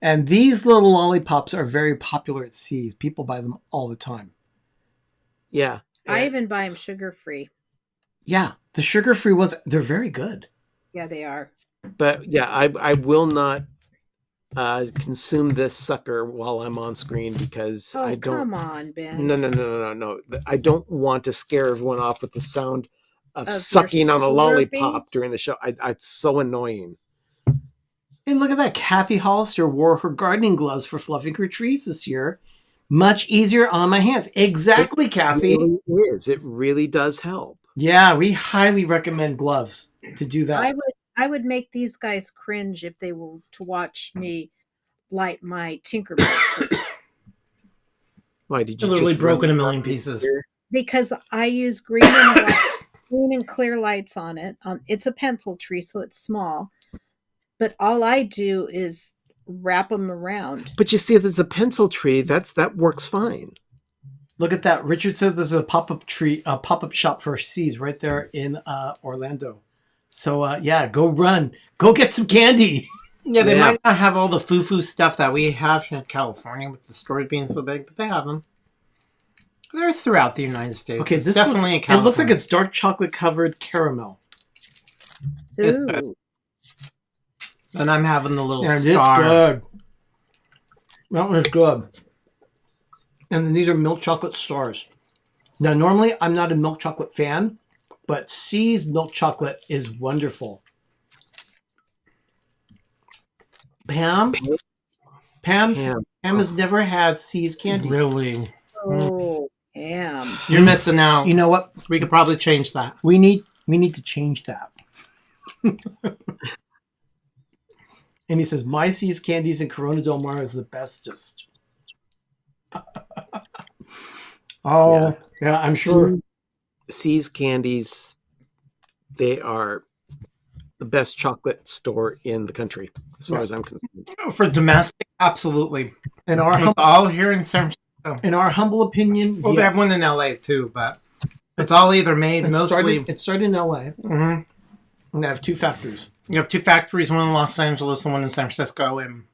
And these little lollipops are very popular at See's. People buy them all the time. Yeah. I even buy them sugar-free. Yeah, the sugar-free ones, they're very good. Yeah, they are. But yeah, I will not consume this sucker while I'm on screen because Oh, I don't. come on, Ben. No. I don't want to scare everyone off with the sound of Of your sucking on a slurping? lollipop during the show. It's so annoying. And look at that. Kathy Hollister wore her gardening gloves for fluffing her trees this year. Much easier on my hands. Exactly, Kathy. It really is. It really does help. Yeah, we highly recommend gloves to do that. I would make these guys cringe if they were to watch me light my Tinkerbell. Why did you Literally just broken run a million off pieces. here? Because I use green and clear lights on it. It's a pencil tree, so it's small. But all I do is wrap them around. But you see, if there's a pencil tree, that works fine. Look at that. Richard said there's a pop-up shop for See's right there in Orlando. So yeah, go run. Go get some candy. Yeah, they might not have all the foo-foo stuff that we have here in California with the stores being so big, but they have them. They're throughout the United States. Okay, this definitely in it California. looks like it's dark chocolate covered caramel. Ooh. And I'm having the little And star. it's good. That one's good. And then these are milk chocolate stars. Now, normally I'm not a milk chocolate fan, but See's milk chocolate is wonderful. Pam has never had See's candy. Really? Oh, Pam. You're missing out. You know what? We could probably change that. We need to change that. And he says, my See's candies in Corona Del Mar is the bestest. Oh, yeah, I'm sure. See's Candies, they are the best chocolate store in the country, as far as I'm concerned. For domestic, absolutely. In our It's all here in San Francisco. in our humble opinion, Well, they yes. have one in LA too, but it's all either made mostly. It started in LA, Mhm. and they have 2 factories. You have 2 factories, one in Los Angeles and one in San Francisco, and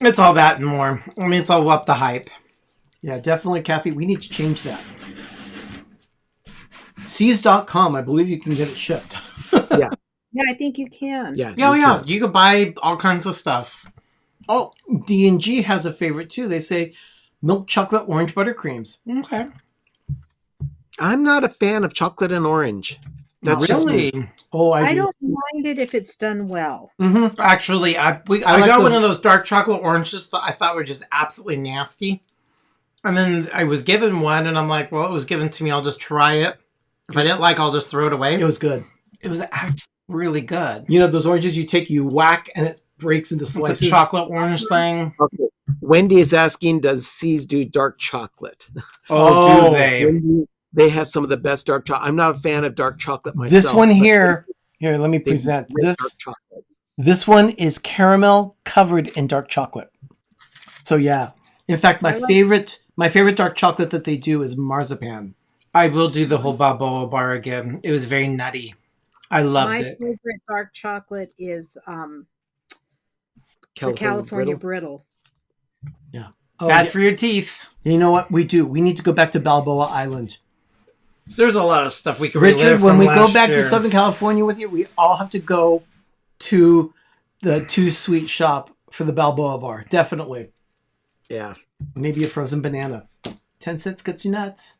it's all that and more. I mean, it's all up the hype. Yeah, definitely, Kathy. We need to change that. Seas.com, I believe you can get it shipped. Yeah. Yeah, I think you can. Yeah. Yeah. You could buy all kinds of stuff. Oh, D&G has a favorite too. They say milk chocolate orange buttercreams. Okay. I'm not a fan of chocolate and orange. That's just me. Really? Oh, I I do. don't mind it if it's done well. Mm-hmm. Actually, I like got those- one of those dark chocolate oranges that I thought were just absolutely nasty. And then I was given one, and I'm like, well, it was given to me. I'll just try it. If I didn't like, I'll just throw it away. It was good. It was actually really good. You know those oranges you take, you whack, and it breaks into The slices. chocolate orange thing. Okay. Wendy is asking, does C's do dark chocolate? Oh, do they? Wendy, they have some of the best dark chocolate. I'm not a fan of dark chocolate myself. This one but here, let me they present make this. dark chocolate. This one is caramel covered in dark chocolate. So yeah, in fact, my favorite dark chocolate that they do is marzipan. I will do the whole Balboa bar again. It was very nutty. I loved My it. favorite dark chocolate is the California brittle. Yeah. Oh, Bad yeah. for your teeth. You know what we do? We need to go back to Balboa Island. There's a lot of stuff we can Richard, relive when from we go last back year. to Southern California with you, we all have to go to the Too Sweet shop for the Balboa bar. Definitely. Yeah. Maybe a frozen banana. 10 cents gets you nuts.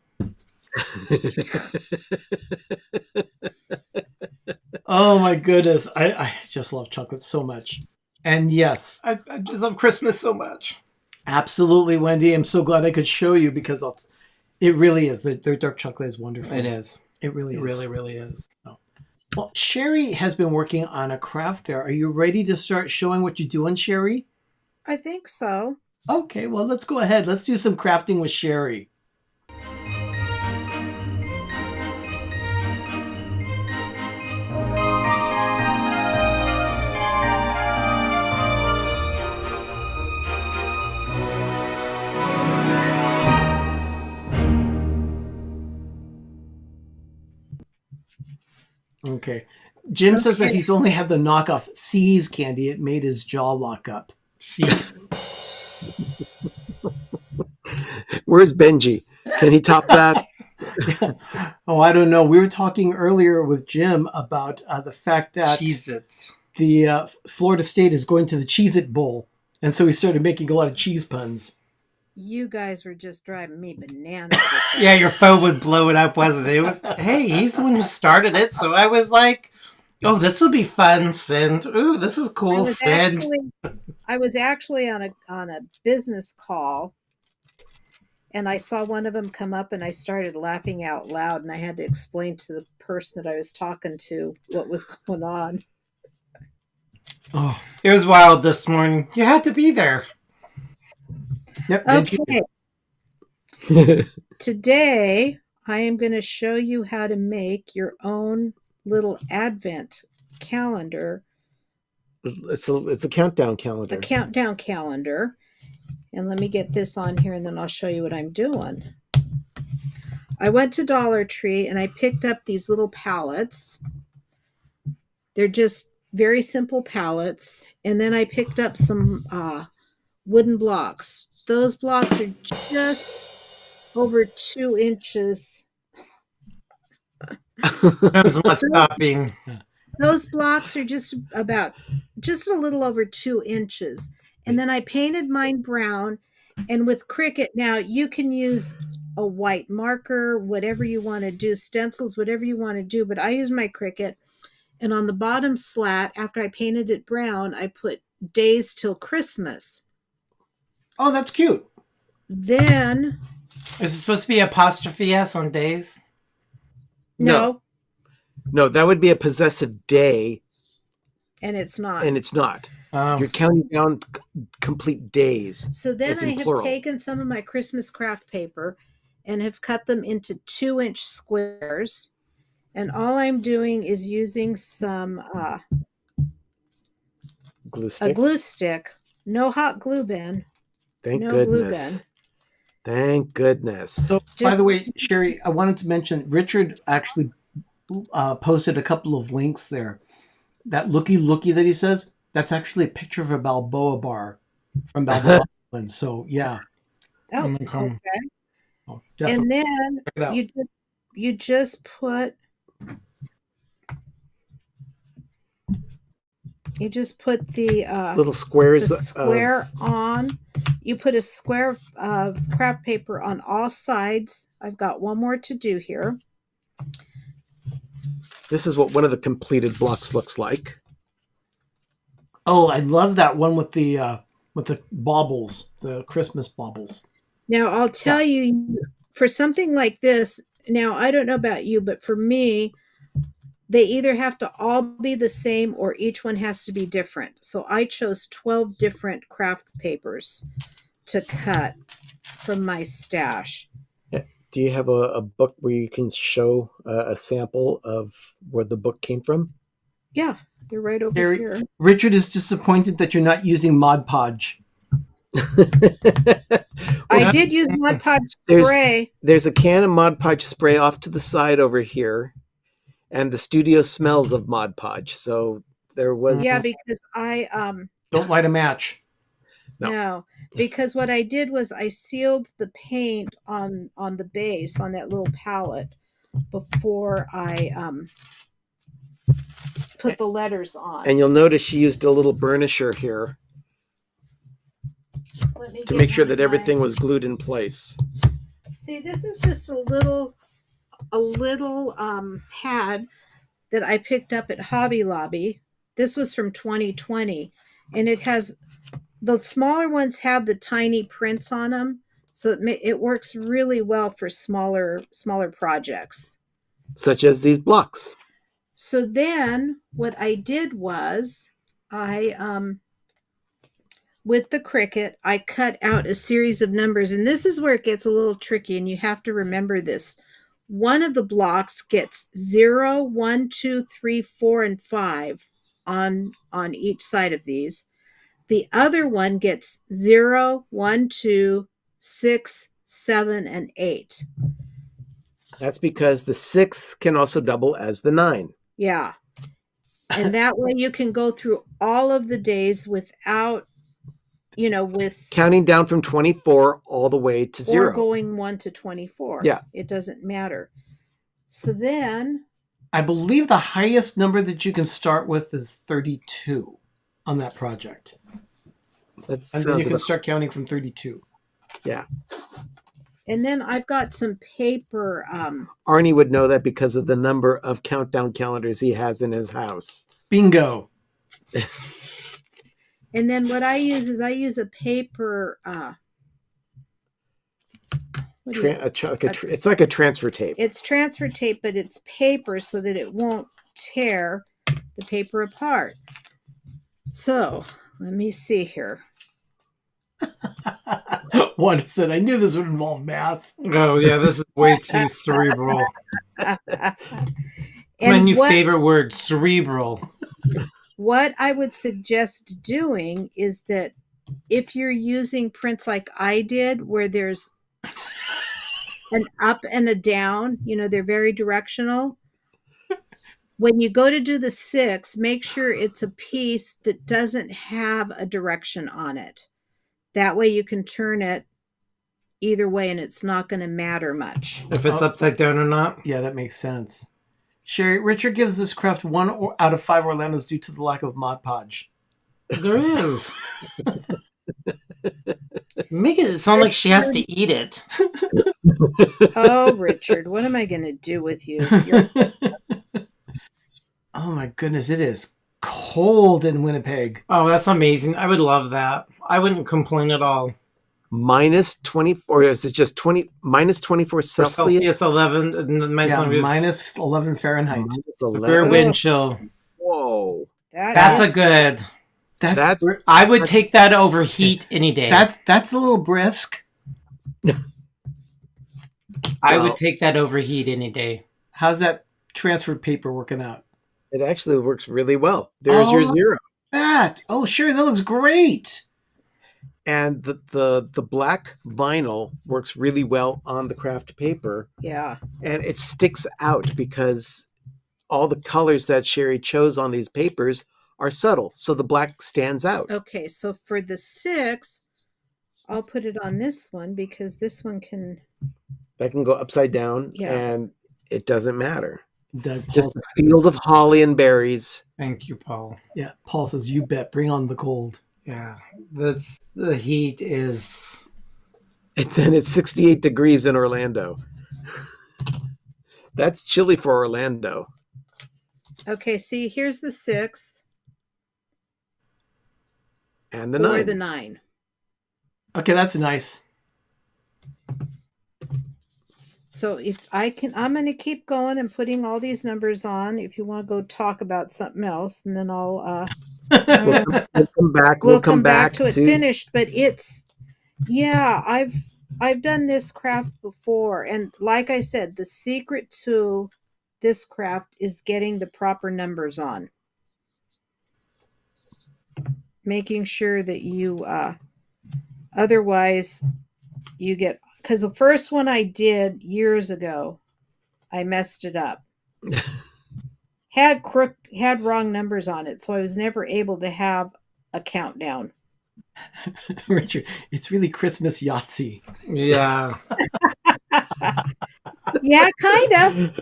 Oh my goodness. I just love chocolate so much. And yes, I just love Christmas so much. absolutely, Wendy. I'm so glad I could show you because it really is. Their dark chocolate is wonderful. It is. It really It is. really, really is. Well, Sherry has been working on a craft there. Are you ready to start showing what you're doing, Sherry? I think so. Okay, well, let's go ahead. Let's do some crafting with Sherry. Okay. Jim says that he's only had the knockoff C's candy. It made his jaw lock up. See, Where's Benji? Can he top that? Oh, I don't know. We were talking earlier with Jim about the fact that Cheez-Its. the Florida State is going to the Cheez-It Bowl. And so he started making a lot of cheese puns. You guys were just driving me bananas. with that. Yeah, your phone would blow it up, wasn't it? It was, hey, he's the one who started it, so I was like, oh, this will be fun, Send. Ooh, this is cool, Send. I was actually on a business call, and I saw one of them come up, and I started laughing out loud, and I had to explain to the person that I was talking to what was going on. Oh, It was wild this morning. You had to be there. yep. Benji. Okay, today I am going to show you how to make your own little advent calendar, It's a countdown calendar. a countdown calendar. And let me get this on here and then I'll show you what I'm doing. I went to Dollar Tree and I picked up these little palettes. They're just very simple palettes. And then I picked up some wooden blocks. Those blocks are just over 2 inches. Jim's not stopping. Those blocks are just a little over 2 inches. And then I painted mine brown. And with Cricut, now you can use a white marker, whatever you want to do, stencils, whatever you want to do. But I use my Cricut. And on the bottom slat, after I painted it brown, I put days till Christmas. Oh, that's cute. Then, Is it supposed to be apostrophe S on days? no, No, that would be a possessive day, and it's not. and it's not. Oh, You're counting down complete days. So then It's I in have plural. taken some of my Christmas craft paper and have cut them into 2-inch squares. And all I'm doing is using some Glue a stick. glue stick. No hot glue, Ben. Thank no glue goodness. gun. Thank goodness. So, by Just- the way, Sherry, I wanted to mention Richard actually posted a couple of links there. That looky that he says, that's actually a picture of a Balboa bar from Balboa Island. So, yeah. Oh, Okay. okay. Oh, definitely. And then Check it out. you just put You just put the Little squares. square on. You put a square of craft paper on all sides. I've got one more to do here. This is what one of the completed blocks looks like. Oh, I love that one with the baubles, the Christmas baubles. Now, I'll tell you, for something like this, now I don't know about you, but for me, they either have to all be the same or each one has to be different. So I chose 12 different craft papers to cut from my stash. Do you have a book where you can show a sample of where the book came from? Yeah, they're right over Harry, here. Richard is disappointed that you're not using Mod Podge. I did use Mod Podge spray. There's a can of Mod Podge spray off to the side over here, and the studio smells of Mod Podge. So there was. Yeah, because I Don't light a match. no, because what I did was I sealed the paint on the base on that little palette before I put the letters on. And you'll notice she used a little burnisher here Let me to get make sure one that of everything my- was glued in place. See, this is just a little pad that I picked up at Hobby Lobby. This was from 2020, and it has the smaller ones have the tiny prints on them, so it works really well for smaller projects. Such as these blocks. So then what I did was I with the Cricut, I cut out a series of numbers, and this is where it gets a little tricky, and you have to remember this. One of the blocks gets 0, 1, 2, 3, 4, and 5 on each side of these. The other one gets 0, 1, 2, 6, 7, and 8. That's because the 6 can also double as the 9. Yeah. And that way you can go through all of the days without, with Counting down from 24 all the way to 0. or going 1 to 24. Yeah. It doesn't matter. So then I believe the highest number that you can start with is 32 on that project. And then you can start counting from 32. Yeah. and then I've got some paper. Arnie would know that because of the number of countdown calendars he has in his house. Bingo. And then what I use is a paper. It's like a transfer tape. It's transfer tape, but it's paper so that it won't tear the paper apart. So let me see here. One said, I knew this would involve math. Oh, yeah, this is way too cerebral. My new favorite word, cerebral. What I would suggest doing is that if you're using prints like I did, where there's an up and a down, they're very directional. When you go to do the 6, make sure it's a piece that doesn't have a direction on it. That way you can turn it either way and it's not going to matter much. If it's upside down or not? Yeah, that makes sense. Sherry, Richard gives this craft 1 out of 5 Orlandos due to the lack of Mod Podge. There is. Make it sound like she has to eat it. Oh, Richard, what am I going to do with you? Oh my goodness, it is cold in Winnipeg. Oh, that's amazing. I would love that. I wouldn't complain at all. Minus 24, is it just 20? Minus 24 Celsius? Celsius 11. Minus 11 Fahrenheit. Minus Fair 11. wind chill. Whoa. That's a good. That's I would take that over heat any day. That's a little brisk. I would take that over heat any day. How's that transfer paper working out? It actually works really well. There's your 0. Oh, Sherry, that looks great. And the black vinyl works really well on the craft paper. Yeah. And it sticks out because all the colors that Sherry chose on these papers are subtle. So the black stands out. Okay, so for the 6, I'll put it on this one because this one can... That can go upside down Yeah. and it doesn't matter. Doug, Just a field of holly and berries. Thank you, Paul. yeah, Paul says, "You bet. Bring on the cold." Yeah, the heat is. It's 68 degrees in Orlando. That's chilly for Orlando. Okay, see, here's the 6 And the or 9. the 9. Okay, that's nice. So if I can, I'm going to keep going and putting all these numbers on. If you want to go talk about something else, and then I'll We'll come back. we'll come back to it finished. But it's yeah, I've done this craft before, and like I said, the secret to this craft is getting the proper numbers on, making sure that you otherwise you get, because the first one I did years ago, I messed it up. Had wrong numbers on it, so I was never able to have a countdown. Richard, it's really Christmas Yahtzee. Yeah. Yeah, kind of.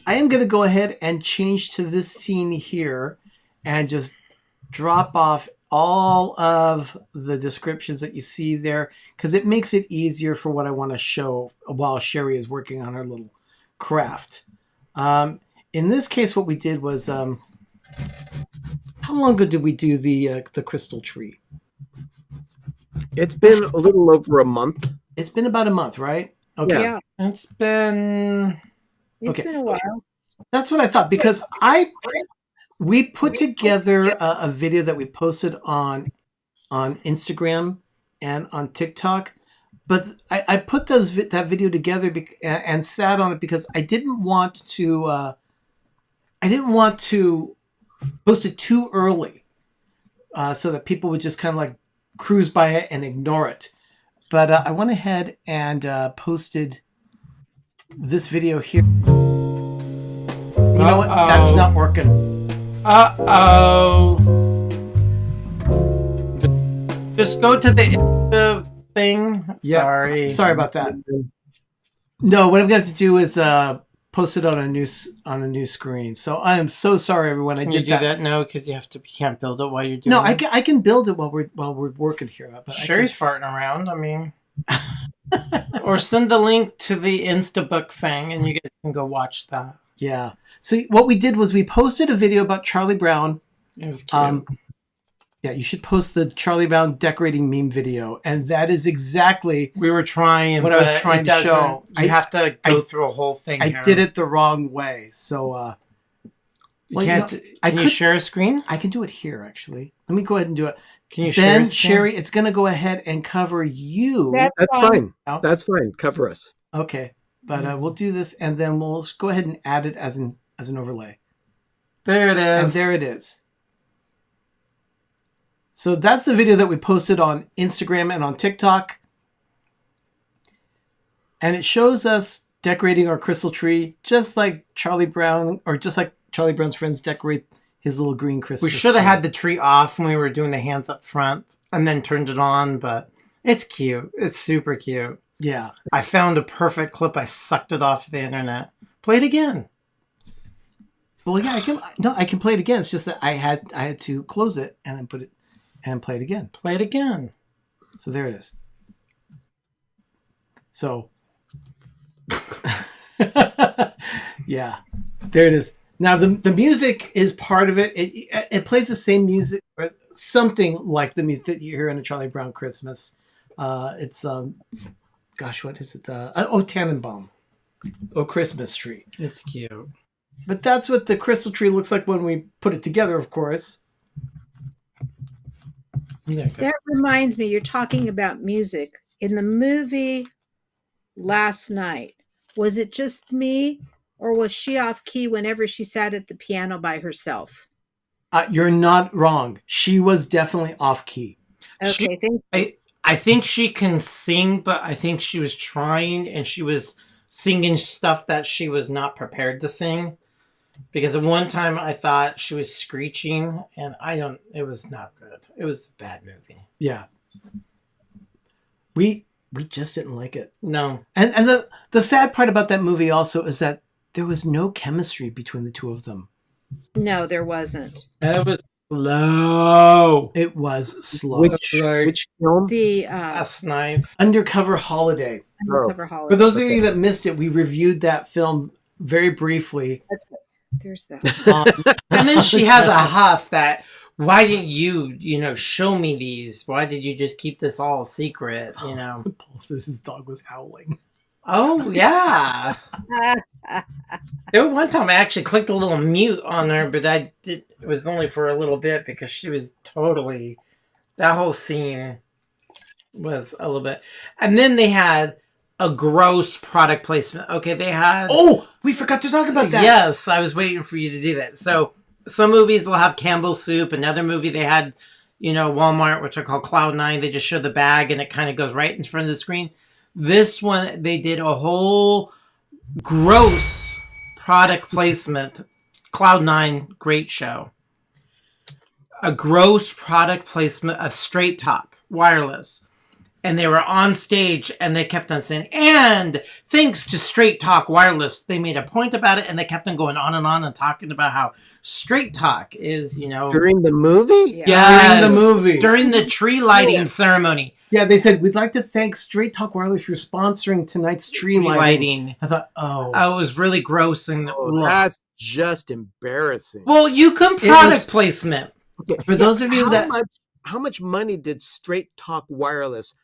I am going to go ahead and change to this scene here and just drop off all of the descriptions that you see there because it makes it easier for what I want to show while Sherry is working on her little craft. In this case, what we did was, how long ago did we do the crystal tree? It's been a little over a month. It's been about a month, right? Okay. Yeah, It's been. it's been a while. That's what I thought because we put together a video that we posted on Instagram and on TikTok, but I put that video together and sat on it because I didn't want to post it too early, so that people would just kind of like cruise by it and ignore it. But I went ahead and posted this video here. You know what? That's not working. Uh-oh. Just go to the thing. Yeah, sorry about that. No, what I'm going to have to do is post it on a new screen. So I am so sorry, everyone. Can you do that? No, because you can't build it while you're doing. No, it. I can build it while we're working here. But Sherry's farting around. I mean, or send the link to the Instabook thing, and you guys can go watch that. Yeah. See, what we did was we posted a video about Charlie Brown. It was cute. Yeah, you should post the Charlie Brown decorating meme video, and that is exactly we were trying. What I was trying to show. You have to go through a whole thing. I did it the wrong way, so can you share a screen? I can do it here, actually. Let me go ahead and do it. Can you share? Then, Sherry, it's going to go ahead and cover you. That's fine. That's fine. Cover us. Okay, but we'll do this, and then we'll go ahead and add it as an overlay. There it is. And there it is. So that's the video that we posted on Instagram and on TikTok. And it shows us decorating our crystal tree just like Charlie Brown, or just like Charlie Brown's friends decorate his little green Christmas We should have tree. had the tree off when we were doing the hands up front and then turned it on, but it's cute. It's super cute. Yeah. I found a perfect clip. I sucked it off the internet. Play it again. Well, yeah, I can play it again. It's just that I had to close it and then put it and play it again. Play it again. So there it is. So yeah, there it is. Now the music is part of it. It plays the same music, or something like the music that you hear in a Charlie Brown Christmas. It's gosh, what is it? Tannenbaum. Oh, Christmas tree. It's cute. But that's what the crystal tree looks like when we put it together, of course. Yeah, That reminds me, you're talking about music. In the movie last night, was it just me, or was she off key whenever she sat at the piano by herself? You're not wrong. She was definitely off key. Okay, I think she can sing, but I think she was trying and she was singing stuff that she was not prepared to sing. Because at one time I thought she was screeching, and it was not good. It was a bad movie. Yeah. We we just didn't like it. No. And the sad part about that movie also is that there was no chemistry between the two of them. No, there wasn't. It was slow. It was slow. Which film? The Last night. Undercover Holiday. Undercover For Holiday. those of you that missed it, we reviewed that film very briefly. There's that. And then she has a huff that, why didn't you, show me these? Why did you just keep this all secret, Paul says his dog was howling. Oh, yeah. There was one time I actually clicked a little mute on her, but it was only for a little bit because she was totally, that whole scene was a little bit. And then they had a gross product placement. Okay, they had... Oh, we forgot to talk about that. Yes, I was waiting for you to do that. So some movies they'll have Campbell's soup. Another movie they had, Walmart, which I call Cloud9. They just show the bag and it kind of goes right in front of the screen. This one, they did a whole gross product placement. Cloud9, great show. A gross product placement of Straight Talk Wireless. And they were on stage and they kept on saying, and thanks to Straight Talk Wireless, they made a point about it and they kept on going on and talking about how Straight Talk is, During the movie? Yes, During the movie. During the tree lighting ceremony. Yeah, they said, we'd like to thank Straight Talk Wireless for sponsoring tonight's tree lighting. I thought, it was really gross. And that's just embarrassing. Well, you can product placement. Okay, for those of you how much money did Straight Talk Wireless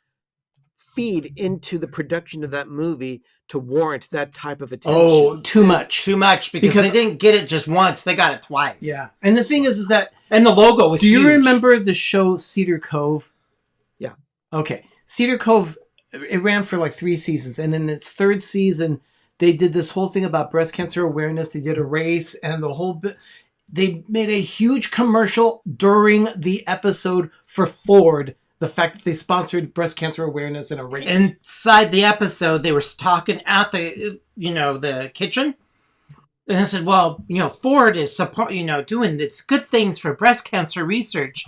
feed into the production of that movie to warrant that type of attention? Oh, too much. Too much because they didn't get it just once. They got it twice. Yeah. And the thing is that... And the logo was huge. Do you remember the show Cedar Cove? Yeah. Okay. Cedar Cove, it ran for like 3 seasons. And in its 3rd season, they did this whole thing about breast cancer awareness. They did a race and the whole bit. They made a huge commercial during the episode for Ford. The fact that they sponsored breast cancer awareness in a race. Inside the episode, they were talking at the kitchen. And I said, well, Ford is doing this good things for breast cancer research.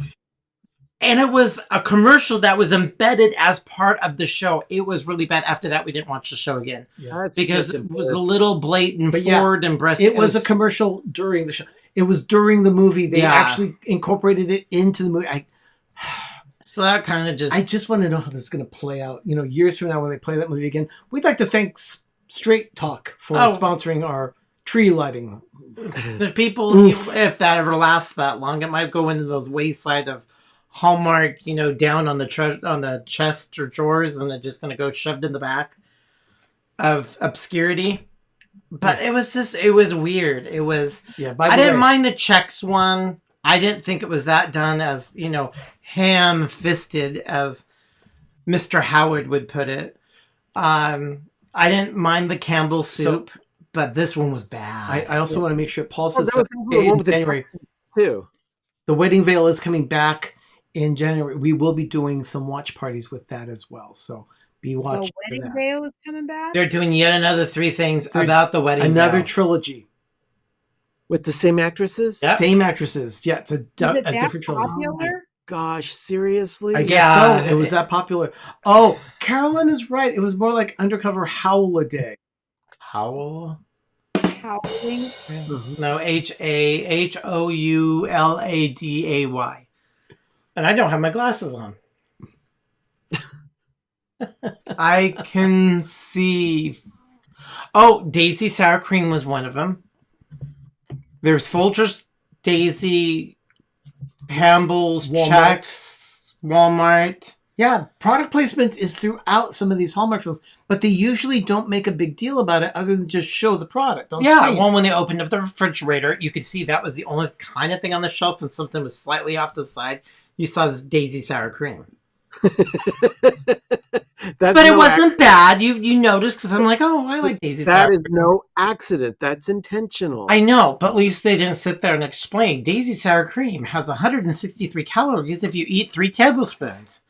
And it was a commercial that was embedded as part of the show. It was really bad. After that, we didn't watch the show again. Yeah. Because it was a little blatant Ford and breast cancer. It was a commercial during the show. It was during the movie. They actually incorporated it into the movie. So that kind of just... I just want to know how this is going to play out. Years from now when they play that movie again. We'd like to thank Straight Talk for sponsoring our tree lighting. The people, if that ever lasts that long, it might go into those wayside of Hallmark, down on the chest or drawers, and it's just going to go shoved in the back of obscurity. But it was weird. It was... Yeah, I didn't mind the Chex one. I didn't think it was that done as, ham-fisted, as Mr. Howard would put it. I didn't mind the Campbell's soup, but this one was bad. I also want to make sure Paul says in January too. The Wedding Veil is coming back in January. We will be doing some watch parties with that as well. So be watching. The Wedding Veil is coming back? They're doing yet another 3 things about the Wedding Veil. Another trilogy. With the same actresses? Yep. Same actresses. Yeah, it's a different trilogy. Popular? Gosh, seriously? I guess so. It was that popular. Oh, Carolyn is right. It was more like Undercover Howladay. Howl? Howling? No, Houladay. And I don't have my glasses on. I can see... Oh, Daisy Sour Cream was one of them. There's Folgers, Daisy, Campbell's, Chex, Walmart. Yeah, product placement is throughout some of these Hallmark films, but they usually don't make a big deal about it other than just show the product on screen. Well, when they opened up the refrigerator, you could see that was the only kind of thing on the shelf, and something was slightly off the side. You saw this Daisy Sour Cream. But it wasn't bad. You noticed, because I'm like, oh, I like Daisy Sour Cream. That is no accident. That's intentional. I know, but at least they didn't sit there and explain. Daisy Sour Cream has 163 calories if you eat 3 tablespoons.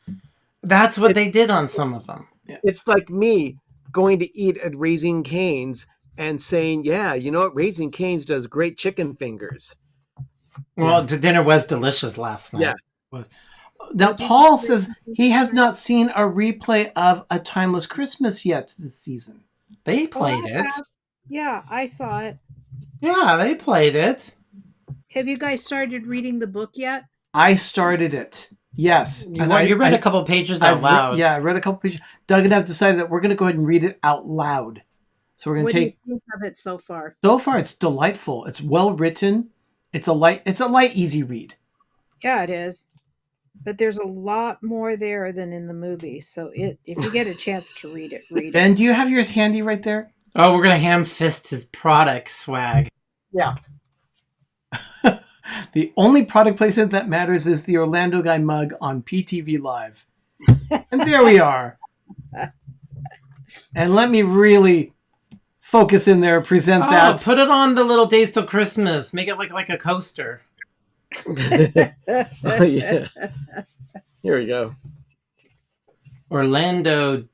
That's what they did on some of them. It's like me going to eat at Raising Cane's and saying, yeah, you know what? Raising Cane's does great chicken fingers. Well, the dinner was delicious last night. Yeah. Was. Now, Did you Paul see says he has not seen a replay of A Timeless Christmas yet this season. They Oh, played I it. have. Yeah, I saw it. Yeah, they played it. Have you guys started reading the book yet? I started it. Yes. You read a couple pages out loud. I read a couple pages. Doug and I have decided that we're going to go ahead and read it out loud. So we're going What to do take. you think of it so far? So far, it's delightful. It's well written. It's a light, easy read. Yeah, it is. But there's a lot more there than in the movie. So if you get a chance to read it, read it. Ben, do you have yours handy right there? Oh, we're gonna ham fist his product swag. Yeah. The only product placement that matters is the Orlando Guy mug on PTV Live. And there we are. And let me really focus in there, present that. Put it on the little days till Christmas. Make it like a coaster. Oh, yeah. Here we go. Orlando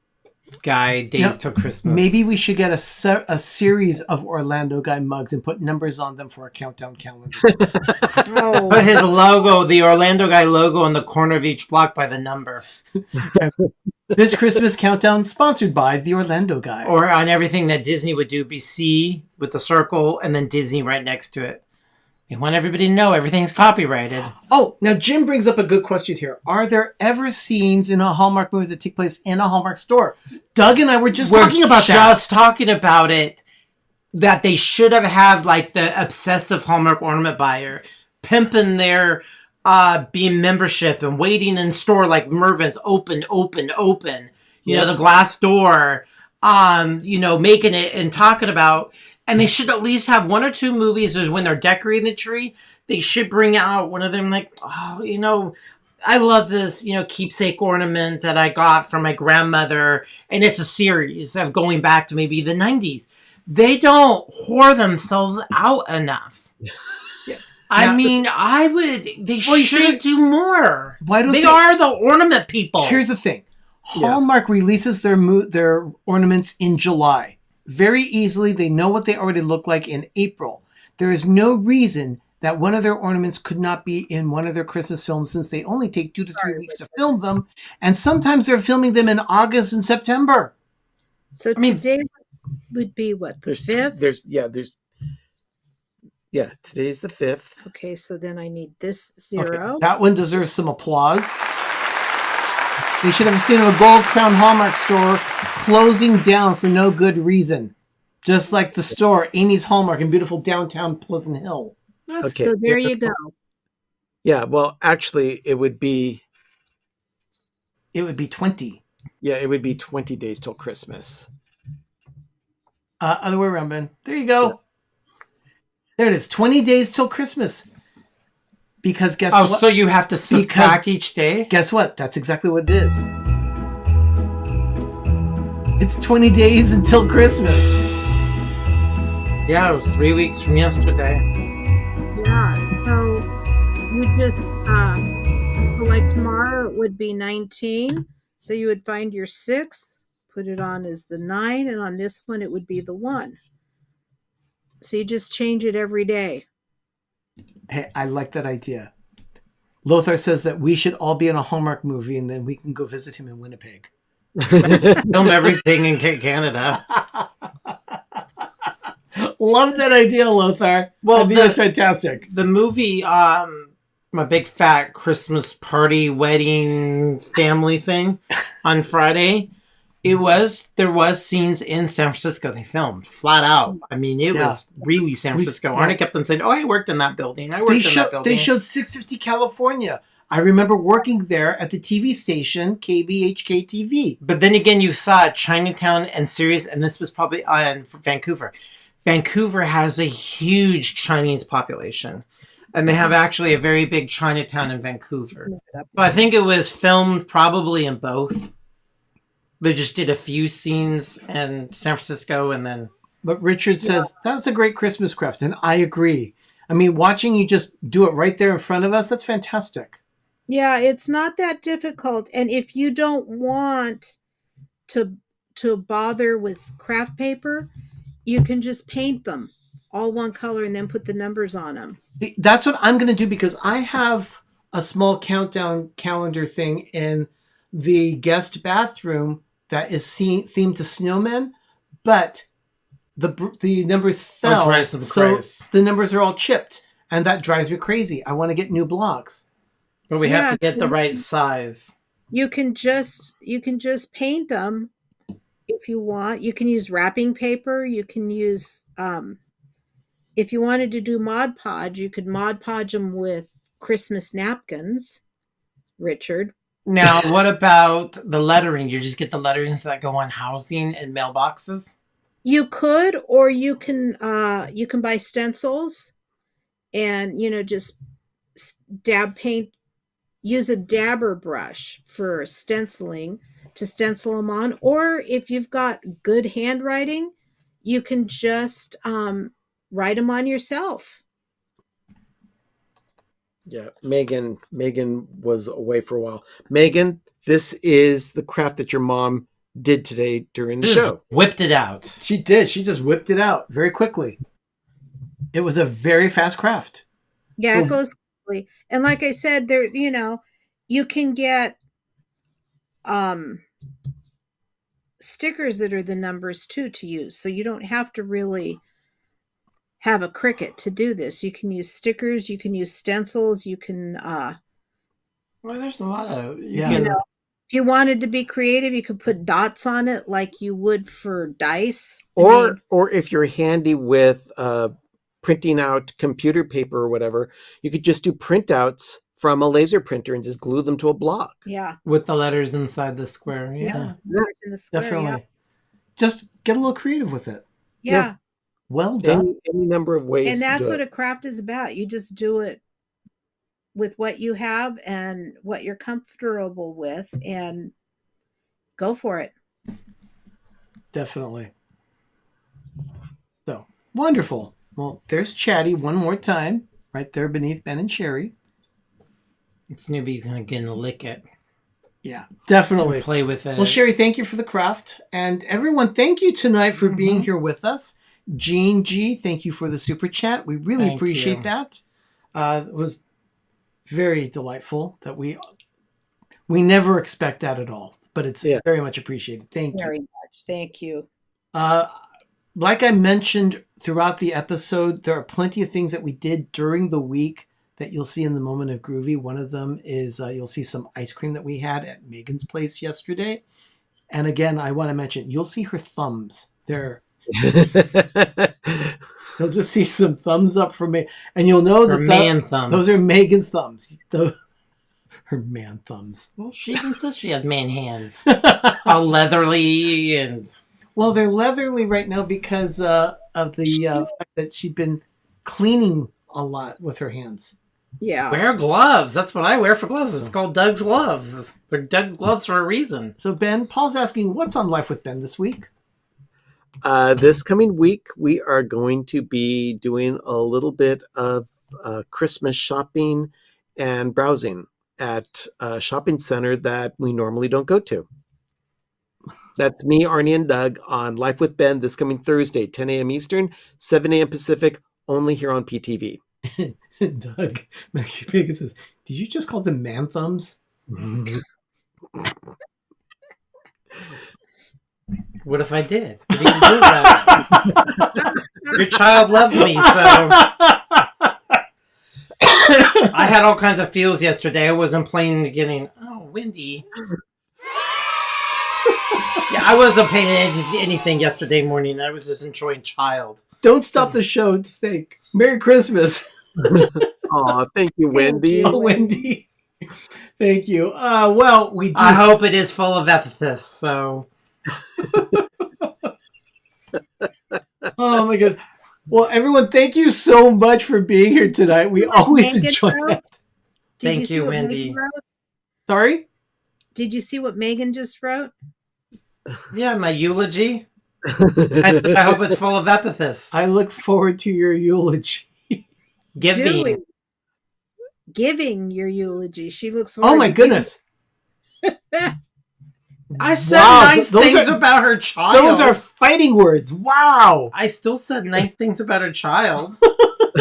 Guy days till Christmas. Maybe we should get a series of Orlando Guy mugs and put numbers on them for a countdown calendar. Oh, Put his logo, the Orlando Guy logo, on the corner of each block by the number. This Christmas countdown sponsored by the Orlando Guy. Or on everything that Disney would do, be C with the circle and then Disney right next to it. They want everybody to know everything's copyrighted. Oh, now Jim brings up a good question here. Are there ever scenes in a Hallmark movie that take place in a Hallmark store? Doug and I were just talking about that. Just talking about it. That they should have had like the obsessive Hallmark ornament buyer pimping their beam membership and waiting in store like Mervin's open. You know, the glass door, making it and talking about. And they should at least have one or two movies is when they're decorating the tree. They should bring out one of them like, I love this, keepsake ornament that I got from my grandmother. And it's a series of going back to maybe the 90s. They don't whore themselves out enough. They should do more. Why don't they are the ornament people. Here's the thing. Hallmark releases their ornaments in July. Very easily, they know what they already look like in April. There is no reason that one of their ornaments could not be in one of their Christmas films since they only take 2 to 3 weeks to film them. And sometimes they're filming them in August and September. So today would be what, the 5th? Today's the 5th. Okay, so then I need this 0. Okay, that one deserves some applause. They should have a scene of a Gold Crown Hallmark store closing down for no good reason. Just like the store, Amy's Hallmark in beautiful downtown Pleasant Hill. Okay. So there you go. Yeah, well, actually, it would be 20. Yeah, it would be 20 days till Christmas. Other way around, Ben. There you go. Yeah. There it is. 20 days till Christmas. Because guess what? Oh, so you have to subtract each day? Guess what? That's exactly what it is. It's 20 days until Christmas. Yeah, it was 3 weeks from yesterday. Yeah, so you just, so like tomorrow it would be 19. So you would find your 6, put it on as the 9, and on this one it would be the 1. So you just change it every day. Hey, I like that idea. Lothar says that we should all be in a Hallmark movie and then we can go visit him in Winnipeg. Film everything in Canada. Love that idea, Lothar. Well, I think that's fantastic. The movie, my big fat Christmas party, wedding, family thing on Friday, there was scenes in San Francisco they filmed flat out. I mean, it was really San Francisco. Arnie kept on saying, "Oh, I worked in that building. I worked in that building." They showed 650 California. I remember working there at the TV station KBHK TV. But then again, you saw Chinatown and Sirius, and this was probably on Vancouver. Vancouver has a huge Chinese population, and they have actually a very big Chinatown in Vancouver. So I think it was filmed probably in both. They just did a few scenes in San Francisco and then... But Richard says, that's a great Christmas craft, and I agree. I mean, watching you just do it right there in front of us, that's fantastic. Yeah, it's not that difficult. And if you don't want to bother with craft paper, you can just paint them all one color and then put the numbers on them. That's what I'm going to do because I have a small countdown calendar thing in the guest bathroom that is themed to snowmen, but the numbers fell, drives them so crazy. the numbers are all chipped, and that drives me crazy. I want to get new blocks. But we have Yeah, to get the right size. You can just paint them if you want. You can use wrapping paper. You can use if you wanted to do Mod Podge, you could Mod Podge them with Christmas napkins, Richard. Now, what about the lettering? You just get the letterings that go on housing and mailboxes? You could, or you can buy stencils and just dab paint. Use a dabber brush for stenciling to stencil them on, or if you've got good handwriting, you can just write them on yourself. Yeah, Megan was away for a while. Megan, this is the craft that your mom did today during the Just show. whipped it out. She did. She just whipped it out very quickly. It was a very fast craft. Yeah, it goes quickly. And like I said, there, you can get stickers that are the numbers too to use. So you don't have to really have a Cricut to do this. You can use stickers, you can use stencils, you can Well, there's a lot of... if you wanted to be creative, you could put dots on it like you would for dice. Or if you're handy with printing out computer paper or whatever, you could just do printouts from a laser printer and just glue them to a block. Yeah. With the letters inside the square. Yeah. In the square, Definitely. Just get a little creative with it. Yeah. Well done. Any number of ways. And that's to do what it. a craft is about. You just do it with what you have and what you're comfortable with and go for it. Definitely. So, wonderful. Well, there's Chatty one more time, right there beneath Ben and Sherry. Snoopy's going to get to lick it. Yeah, definitely. Play with it. Well, Sherry, thank you for the craft. And everyone, thank you tonight for being here with us. Jean G, thank you for the super chat. We really Thank appreciate you. that. It was very delightful that we never expect that at all, but it's very much appreciated. Thank you. Very much. Thank you. Like I mentioned throughout the episode, there are plenty of things that we did during the week that you'll see in the moment of Groovy. One of them is you'll see some ice cream that we had at Megan's place yesterday. And again, I want to mention, you'll see her thumbs. You'll just see some thumbs up from me. And you'll know thumbs. Those are Megan's thumbs. Her man thumbs. Well, she even says she has man hands. All leathery and... Well, they're leathery right now because of the fact that she'd been cleaning a lot with her hands. Yeah. Wear gloves. That's what I wear for gloves. It's called Doug's gloves. They're Doug's gloves for a reason. So, Ben, Paul's asking, what's on Life with Ben this week? This coming week, we are going to be doing a little bit of Christmas shopping and browsing at a shopping center that we normally don't go to. That's me, Arnie, and Doug on Life with Ben this coming Thursday, 10 a.m. Eastern, 7 a.m. Pacific, only here on PTV. Doug Megan says, did you just call them man thumbs? What if I did? What are you going to do about it? Your child loves me, so... I had all kinds of feels yesterday. I wasn't playing the getting, windy. Yeah, I wasn't paying anything yesterday morning. I was just enjoying child. Don't stop the show to think. Merry Christmas. Aw, thank you, Wendy. Oh, Wendy. Thank you. Well, we do. I hope it is full of epithets, so... Oh, my goodness. Well, everyone, thank you so much for being here tonight. We always enjoy it. Thank you, Wendy. Sorry? Did you see what Megan just wrote? Yeah, my eulogy. I hope it's full of epithets. I look forward to your eulogy. Giving your eulogy. She looks Oh, my goodness. I said nice things about her child. Those are fighting words. Wow. I still said nice things about her child.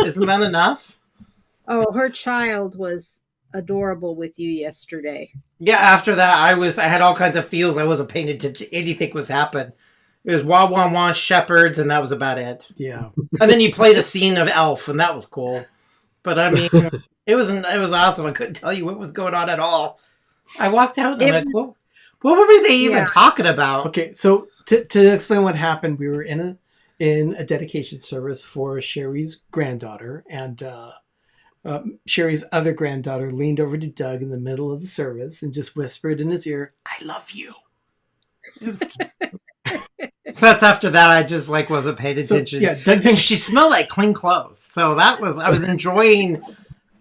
Isn't that enough? Oh, her child was adorable with you yesterday. Yeah, after that, I had all kinds of feels. I wasn't paying attention to anything was happening. It was wah wah wah shepherds, and that was about it. Yeah. And then you play the scene of Elf, and that was cool. But I mean, it was awesome. I couldn't tell you what was going on at all. I walked out and I'm like, what were they even talking about? Okay, so to explain what happened, we were in a dedication service for Sherry's granddaughter, and Sherry's other granddaughter leaned over to Doug in the middle of the service and just whispered in his ear, "I love you." It was so that's after that I just like wasn't paying attention. So, yeah, Doug and she smelled like clean clothes. So I was enjoying.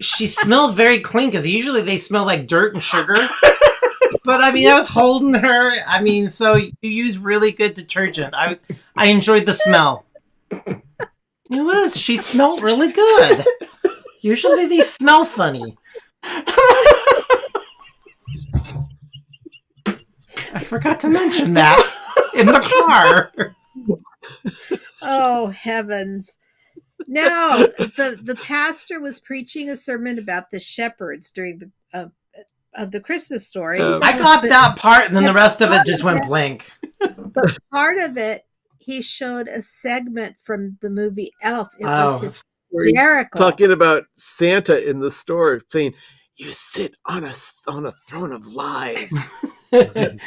She smelled very clean because usually they smell like dirt and sugar. But I mean, I was holding her. I mean, so you use really good detergent. I enjoyed the smell. It was. She smelled really good. Usually they smell funny. I forgot to mention that in the car. Oh, heavens. No, the pastor was preaching a sermon about the shepherds during the of the Christmas story. I got that part, and then the rest of it just went blank. But part of it, he showed a segment from the movie Elf. It was hysterical. Talking about Santa in the store, saying, "You sit on a throne of lies."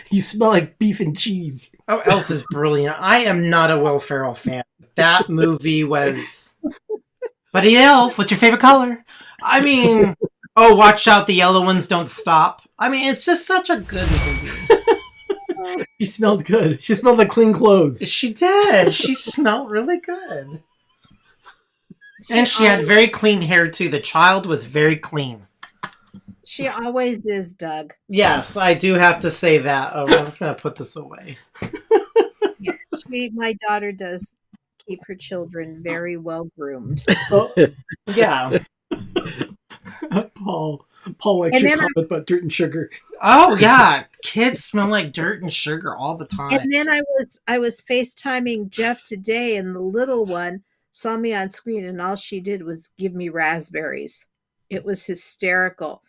You smell like beef and cheese. Oh, Elf is brilliant. I am not a Will Ferrell fan. That movie was... Buddy Elf, what's your favorite color? I mean... Oh, watch out, the yellow ones don't stop. I mean, it's just such a good movie. She smelled good. She smelled like clean clothes. She did. She smelled really good. And she had very clean hair, too. The child was very clean. She always is, Doug. Yes, I do have to say that. Oh, I was going to put this away. My daughter does keep her children very well groomed. Oh, yeah. Paul likes your comment about dirt and sugar. Oh yeah, kids smell like dirt and sugar all the time. And then I was FaceTiming Jeff today, and the little one saw me on screen, and all she did was give me raspberries. It was hysterical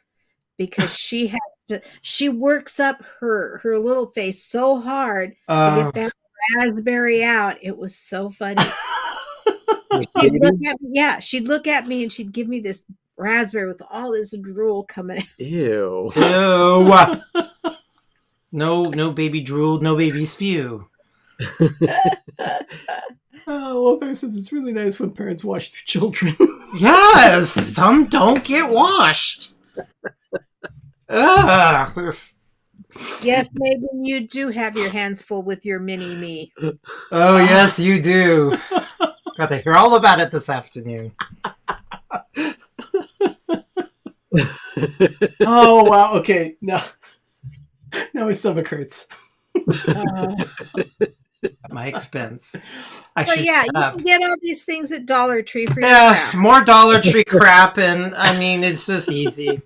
because she works up her little face so hard to get that raspberry out. It was so funny. She'd look at me and she'd give me this raspberry with all this drool coming out. Ew. No baby drool, no baby spew. Well, there says it's really nice when parents wash their children. Yes, some don't get washed. Yes, Megan, you do have your hands full with your mini me. Oh, yes, you do. Got to hear all about it this afternoon. Oh, wow. Okay. Now my stomach hurts. At my expense. You can get all these things at Dollar Tree for your Yeah, crap. more Dollar Tree crap, and I mean, it's just easy.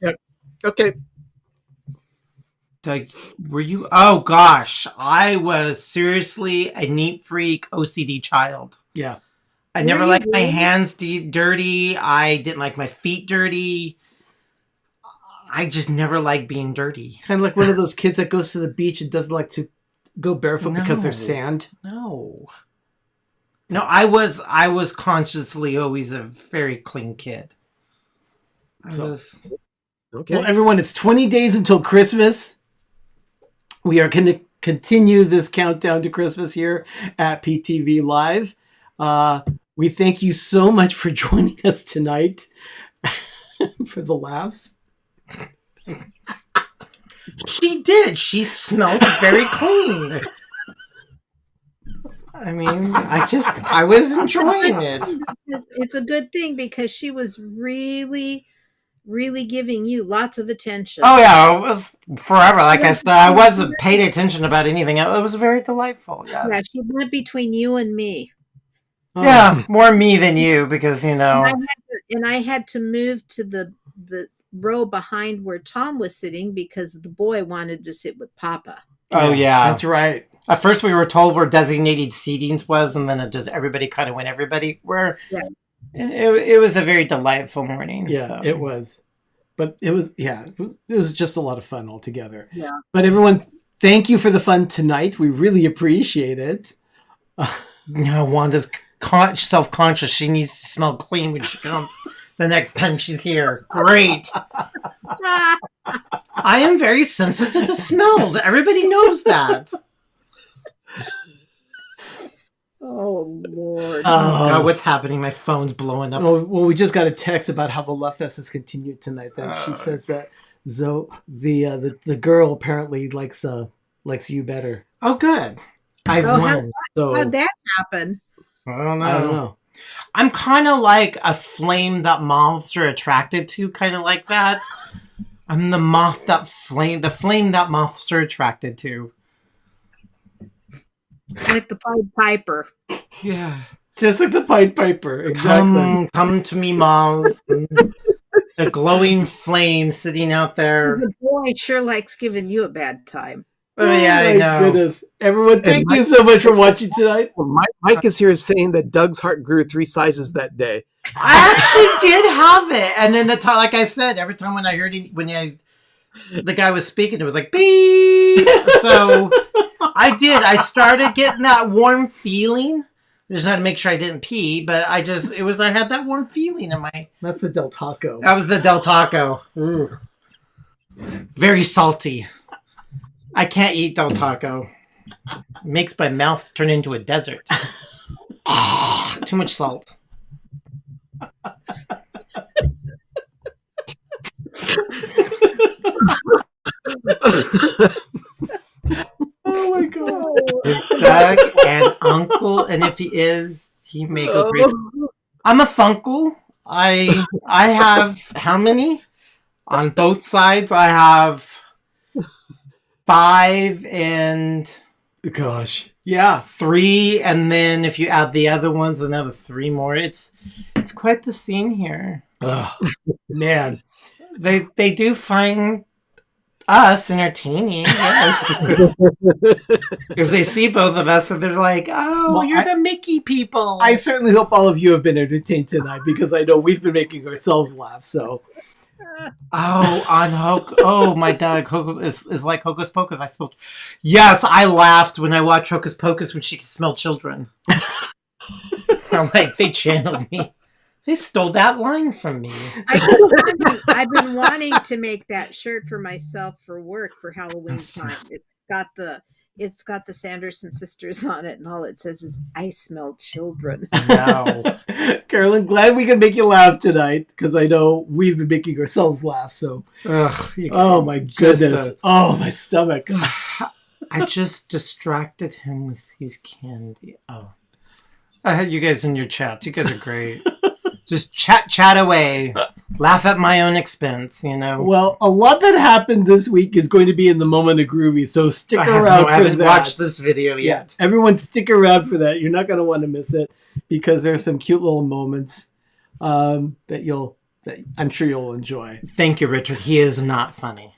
Yep. Okay. Doug, were you? Oh gosh, I was seriously a neat freak, OCD child. Yeah. I never liked my hands dirty. I didn't like my feet dirty. I just never liked being dirty. Kind of like one of those kids that goes to the beach and doesn't like to go barefoot because there's sand. No, I was consciously always a very clean kid. Okay. Well, everyone, it's 20 days until Christmas. We are going to continue this countdown to Christmas here at PTV Live. We thank you so much for joining us tonight for the laughs. She did. She smelled very clean. I mean, I was enjoying it. It's a good thing because she was really, really giving you lots of attention. Oh yeah, it was forever. Like I said, I wasn't paying attention about anything else. It was very delightful. Yes. Yeah, she went between you and me. Oh. Yeah, more me than you because you know. And I had to move to the row behind where Tom was sitting because the boy wanted to sit with Papa. Oh yeah, that's right. At first, we were told where designated seatings was, and then it just everybody kind of went everybody. Where it was a very delightful morning. Yeah, so. it was. But it was just a lot of fun altogether. Yeah. But everyone, thank you for the fun tonight. We really appreciate it. No, Wanda's self-conscious. She needs to smell clean when she comes the next time she's here. Great. I am very sensitive to smells. Everybody knows that. Oh, Lord. God, what's happening? My phone's blowing up. Well, we just got a text about how the Love Fest has continued tonight. That she says that the girl apparently likes you better. Oh, good. I've won. How'd that happen? I don't I don't know. I'm kind of like a flame that moths are attracted to, kind of like that. I'm the flame that moths are attracted to. Like the Pied Piper. Yeah. Just like the Pied Piper. Exactly. Come to me, moths. The glowing flame sitting out there. The boy sure likes giving you a bad time. Oh, yeah, I know. Goodness. Everyone, thank you so much for watching tonight. Mike is here saying that Doug's heart grew 3 sizes that day. I actually did have it. And then like I said, every time when I heard the guy was speaking, it was like, beep. So I did. I started getting that warm feeling. I just had to make sure I didn't pee, but I had that warm feeling in my... That's the Del Taco. That was the Del Taco. Ooh. Very salty. I can't eat Del Taco. It makes my mouth turn into a desert. Too much salt. Oh my God. It's Doug and Uncle, and if he is, he may go great. I'm a Funkle. I have how many? On both sides, I have 5 and gosh, yeah, 3, and then if you add the other ones, another 3 more. It's quite the scene here. Oh, man, they do find us entertaining, yes, because they see both of us and they're like, "Oh, well, you're the Mickey people." I certainly hope all of you have been entertained tonight because I know we've been making ourselves laugh. So. My Doug is like Hocus Pocus. I smelled. Yes, I laughed when I watched Hocus Pocus when she could smell children. I'm like, they channeled me. They stole that line from me. I've been wanting to make that shirt for myself for work for Halloween time. It's got the Sanderson sisters on it, and all it says is, "I smell children." No. Carolyn, glad we could make you laugh tonight, because I know we've been making ourselves laugh, so. Oh, my goodness. Oh, my stomach. I just distracted him with his candy. Oh. I had you guys in your chats. You guys are great. Just chat away. Laugh at my own expense, you know. Well, a lot that happened this week is going to be in the moment of groovy, so stick around for that. I haven't watched this video yet. Yeah, everyone stick around for that. You're not going to want to miss it because there's some cute little moments that I'm sure you'll enjoy. Thank you, Richard. He is not funny.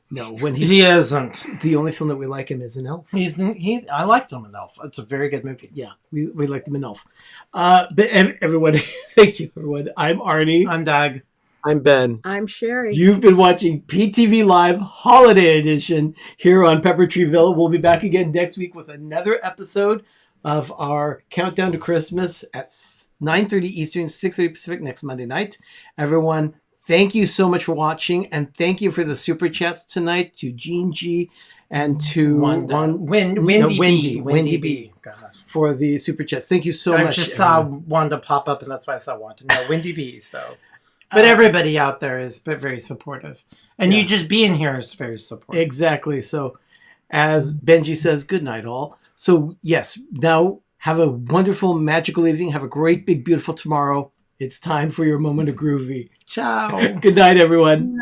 No, he isn't. The only film that we like him is in Elf. I liked him in Elf. It's a very good movie. Yeah, we liked him in Elf. But everyone, thank you, everyone. I'm Arnie. I'm Doug. I'm Ben. I'm Sherry. You've been watching PTV Live Holiday Edition here on Pepper Tree Villa. We'll be back again next week with another episode of our Countdown to Christmas at 9:30 Eastern, 6:30 Pacific next Monday night. Everyone, thank you so much for watching, and thank you for the super chats tonight to Gene G and to Wendy B. Gosh. For the super chats. Thank you so much. I just saw Wanda pop up, and that's why I saw Wanda. No, Wendy B. So, but everybody out there is very supportive, and you just being here is very supportive. Exactly. So, as Benji says, good night, all. So, yes, now have a wonderful, magical evening. Have a great, big, beautiful tomorrow. It's time for your moment of groovy. Ciao. Good night, everyone.